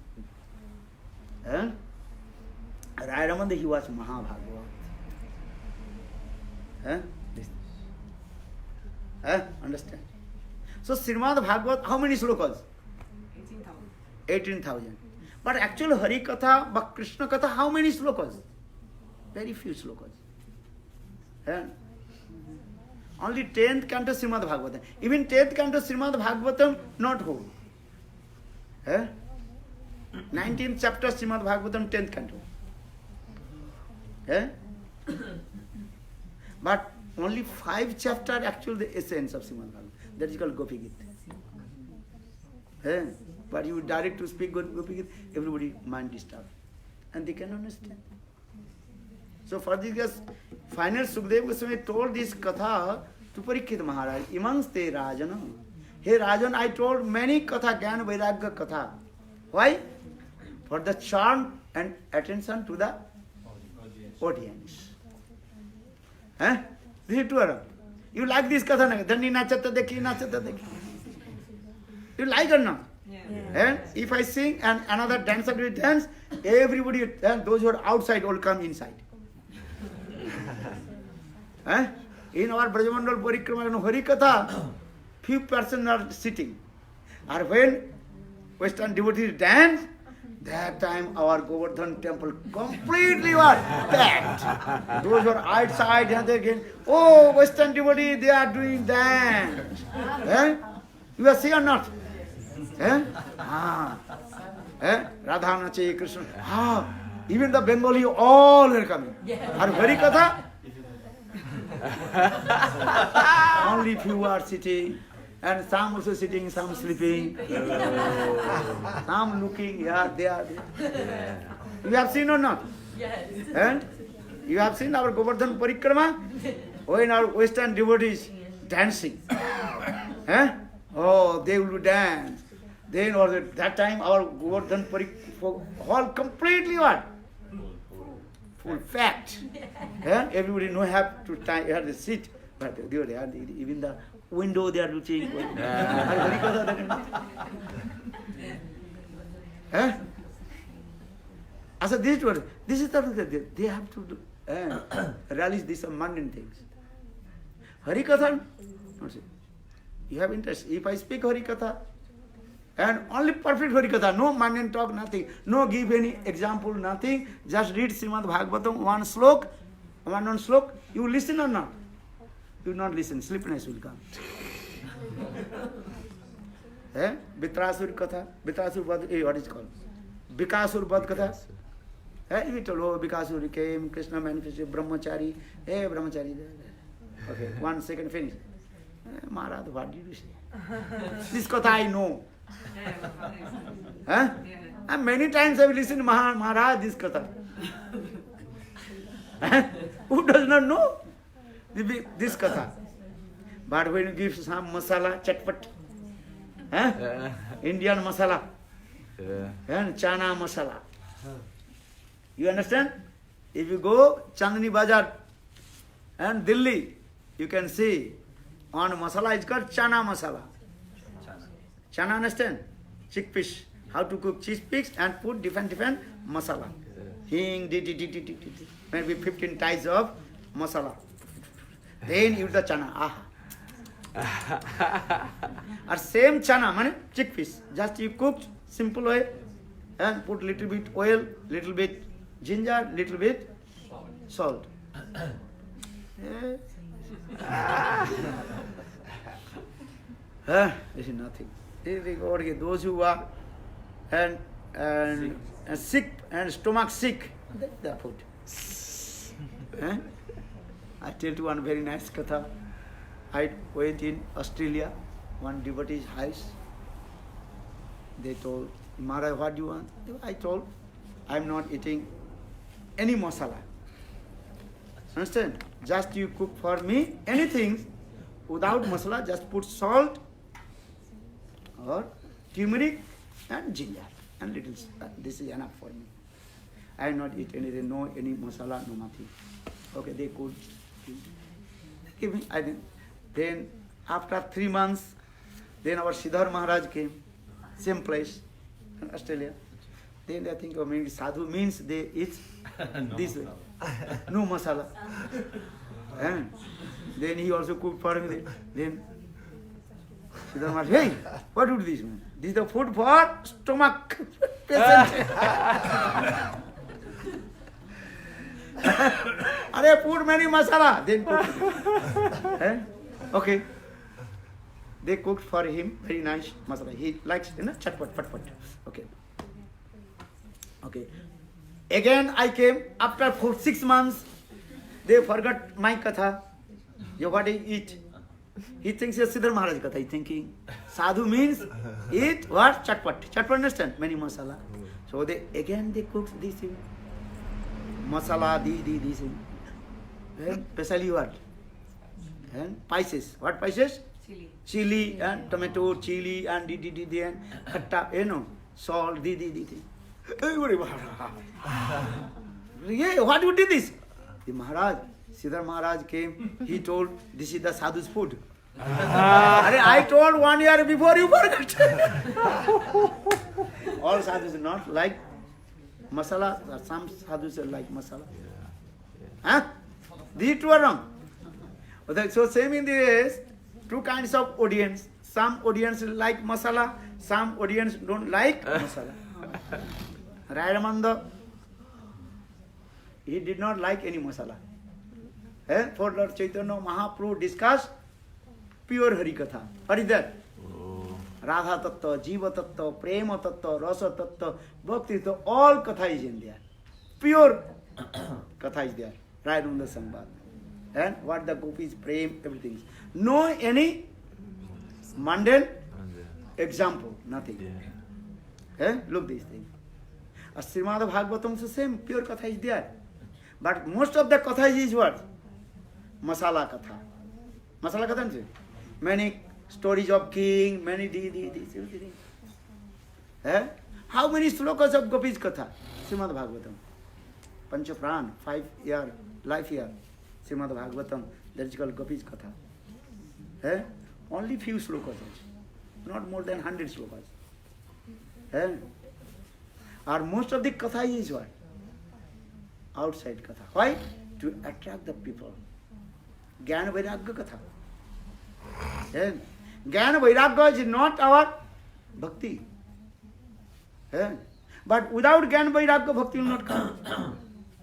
Raya Ramananda, he was Mahabhagavat. Understand? So Srimad Bhagavat, how many slokas? 18,000. But actually Hari Katha, but Krishna Katha, how many slokas? Very few slokas. Only 10th canto Srimad Bhagavatam. Even 10th canto Srimad Bhagavatam not whole. 19th chapter Srimad Bhagavatam 10th canto. But only 5 chapters actually the essence of Srimad Bhagavatam. That is called Gopi Gita. But you direct to speak Gopi Gita, everybody mind disturbed. And they can understand. So for this, final Sukdev Goswami told this Katha to Parikshit Maharaj, Imangste Rajana. Hey Rajan, I told many Katha, Jnana Vairagya Katha. Why? For the charm and attention to the audience. This is true. You like this Katha? Dandi nachata dekhi, nachata dekhi. You like or not? And if I sing and another dancer will dance, everybody, and those who are outside will come inside. In our Brajamandal Parikrama Hari Katha, few persons are sitting. And when Western devotees dance, that time our Govardhan temple completely was packed. Those who are outside and they again, oh, Western devotees, they are doing dance. You are see or not? Radha Nache, Krishna. Even the Bengali, all are coming. And Hari Katha, only few are sitting. And some also sitting, some sleeping, some looking, they are there. You have seen or not? Yes. And you have seen our Govardhan Parikrama? When our Western devotees dancing. Oh, they will dance. Then or that time our Govardhan hall completely what? Full fact. Everybody no have to have the seat, but they are even the window they are looking. So this is the they have to realize these are mundane things. Harikatha, you have interest. If I speak Harikatha, and only perfect Harikatha, no mundane talk, nothing, no give any example, nothing, just read Srimad Bhagavatam, one slok, you listen or not? You not listen, sleepiness will come. Vitrasur Katha, Vitrasur Bad, what is called? Vikasur Bad Katha. We told, oh, Vikasur came, Krishna manifested, Brahmachari, Brahmachari. Okay, 1 second, finish. Maharaj, what did you say? This Katha I know. And many times I will listen to Maharaj, this Katha. Who does not know this Katha? But when you give some masala, chatpat, Indian masala, and chana masala. You understand? If you go Chandni Bazar and Delhi, you can see on masala is called chana masala. Chana, understand? Chickpeas. How to cook chickpeas and put different masala. Hing, maybe 15 types of masala. Then use the chana. Or same chana, meaning chickpeas. Just you cooked simple way and put little bit oil, little bit ginger, little bit salt. This is nothing. Those who are and sick and stomach sick, that's the food. I tell you one very nice katha. I went in Australia, one devotee's house. They told, Maharaj, what do you want? I told, I'm not eating any masala. Understand? Just you cook for me anything without masala, just put salt or turmeric and ginger and little. This is enough for me. I will not eat anything, no any masala, no nothing. Okay, they could give me. I didn't. Then after 3 months, then our Siddhar Maharaj came, same place, Australia. Then they think, oh, maybe sadhu means they eat this way, no masala. And then he also cooked for me. Then Siddhar Maharaj, hey, what would this mean? This is the food for stomach patient. Are put many masala, then cook. Okay. They cooked for him very nice masala. He likes chatpat, patpat. Okay. Okay. Again I came after 6 months. They forgot my katha. What I eat. He thinks it's Siddhar Maharaj katha. He thinking sadhu means eat what? Chatpat. Chatpat, understand? Many masala. So they cooked this thing. Masala, this thing. And especially what? And spices. What spices? Chili and tomato, chili and and khatta, salt, Yeah, what you did this? The Maharaj, Siddhar Maharaj came, he told, this is the sadhu's food. I told 1 year before, you forgot. All sadhus are not like masala, some sadhus are like masala. These two are wrong. So same in this, 2 kinds of audience. Some audience like masala, some audience don't like masala. Ramananda, he did not like any masala. For Lord Chaitanya Mahaprabhu discussed pure Harikatha. What is that? Radha Tattva, Jiva Tattva, Prema Tattva, Rasa Tattva, Bhakti Tattva, all Katha is in there. Pure Katha is there. Ramananda Sambhad. And what the gopis, prem, everything. No any mundane example, nothing. Look this thing. A Srimad Bhagavatam is the same, pure katha is there. But most of the katha is what? Masala katha. Masala katha is many stories of king, many this, everything. Eh? How many slokas of Gopi's Katha? Srimad Bhagavatam. Panchapran, 5-year life year. Srimad Bhagavatam, that is called Gopi's Katha. Eh? Only few slokas, not more than 100 slokas. Eh? Or most of the Katha is what? Outside Katha. Why? To attract the people. Jnana Vairagya Katha. Eh? Jnana Vairagya is not our bhakti. Eh? But without Jnana Vairagya, bhakti will not come.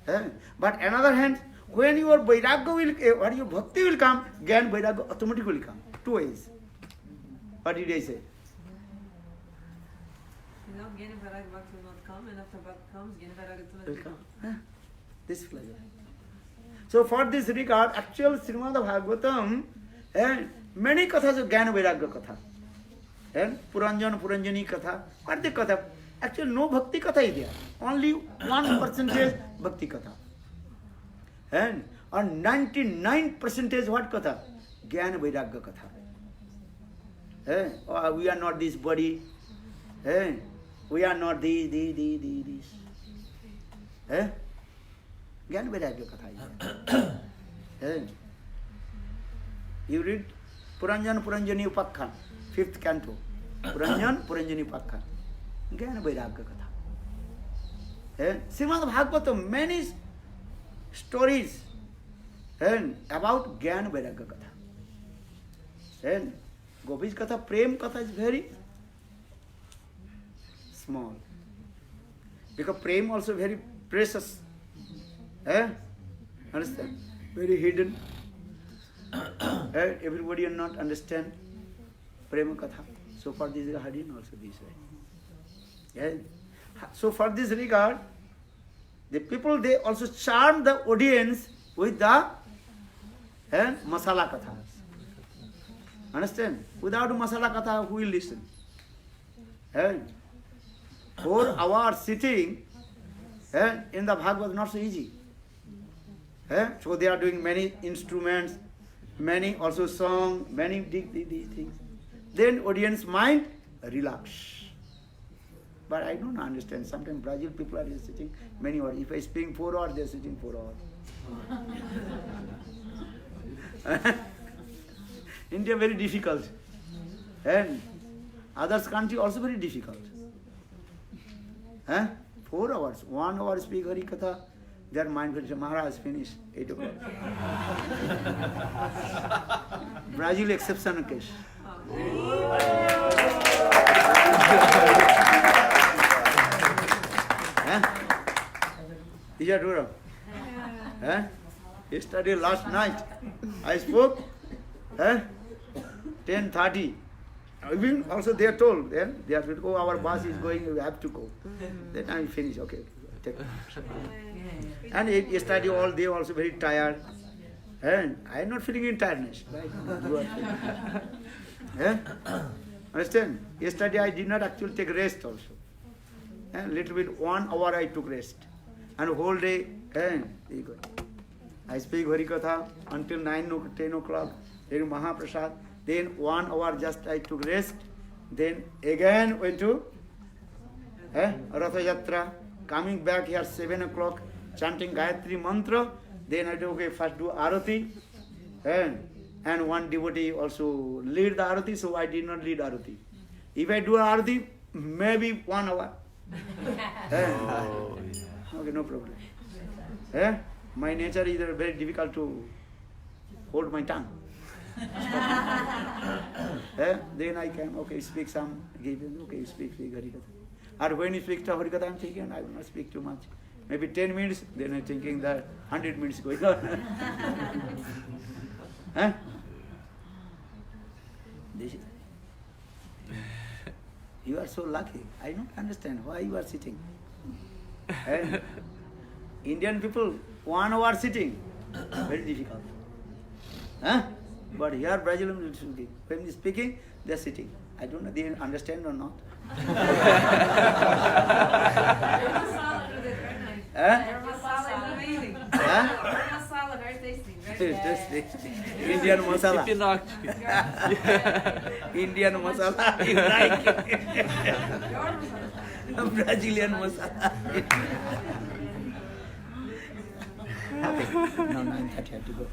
Eh? But on the other hand, when your Vairagya will, or your bhakti will come, Jnana Vairagya automatically will come. 2 ways. What did I say? Now Jnana Vairagya Bhakti will not come, and after Bhakti comes, Jnana Vairagya Will come. Eh? This pleasure. So for this regard, actual Srimad Bhagavatam, many kathas of Jnana Vairagya Katha. And Puranjan, Puranjani Katha. What the Katha? Actually no Bhakti Katha is there. Only 1% Bhakti Katha. And on 99% what Katha? Jnana Vairagya Katha. Oh, we are not this body. We are not this. Jnana Vairagya Katha is there. You read Puranjan, Puranjani Upakhan, 5th canto. Puranjan, Puranjani Upakhan. Jnana Vairagya Katha. Srimad Bhagavatam, many stories about Jnana Vairagya Katha. Gopi's Katha, Prem Katha is very small. Because Prem also very precious. Understand? Very hidden. Everybody will not understand Prema Katha. So for this regard, also this way. So for this regard, the people, they also charm the audience with the masala kathas. Understand? Without masala katha, who will listen? 4 hours sitting in the Bhagavad not so easy. So they are doing many instruments, many also song, many these things. Then audience mind relax. But I don't understand. Sometimes Brazil people are just sitting many hours. If I speak 4 hours, they are sitting 4 hours. India very difficult. And others country also very difficult. 4 hours, 1 hour speak Hari Katha, their mind will say, Maharaj finished, 8 o'clock. Brazil exceptional case. Is that true? Yesterday, last night, I spoke 10:30. Even also they are told, then they are told, oh, our bus is going, we have to go. Then I finish, okay. Take. And yesterday all day also very tired. And I am not feeling in tiredness. Right? You are feeling. Understand? Yesterday I did not actually take rest also. Little bit, 1 hour I took rest. And whole day, I speak Harikatha until 10 o'clock. Then Mahaprasad. Then 1 hour just I took rest. Then again went to Ratha Yatra. Coming back here 7 o'clock, chanting Gayatri Mantra. Then I do, okay, first do Arati. And one devotee also lead the Arati, so I did not lead Arati. If I do Arati, maybe 1 hour. Okay, no problem. My nature is very difficult to hold my tongue. Then I can, okay, speak some, give him, okay, speak Harikatha. Or when you speak to Harikatha, I'm thinking, I will not speak too much. Maybe 10 minutes, then I'm thinking that 100 minutes going on. This is, you are so lucky. I don't understand why you are sitting. Indian people, 1 hour sitting, very difficult. But here Brazilian people, when they speaking, they are sitting. I don't know, they understand or not. Indian masala. Hipnótico. Indian masala. You like it. Brazilian masala. Okay. Now 9:30 I have to go.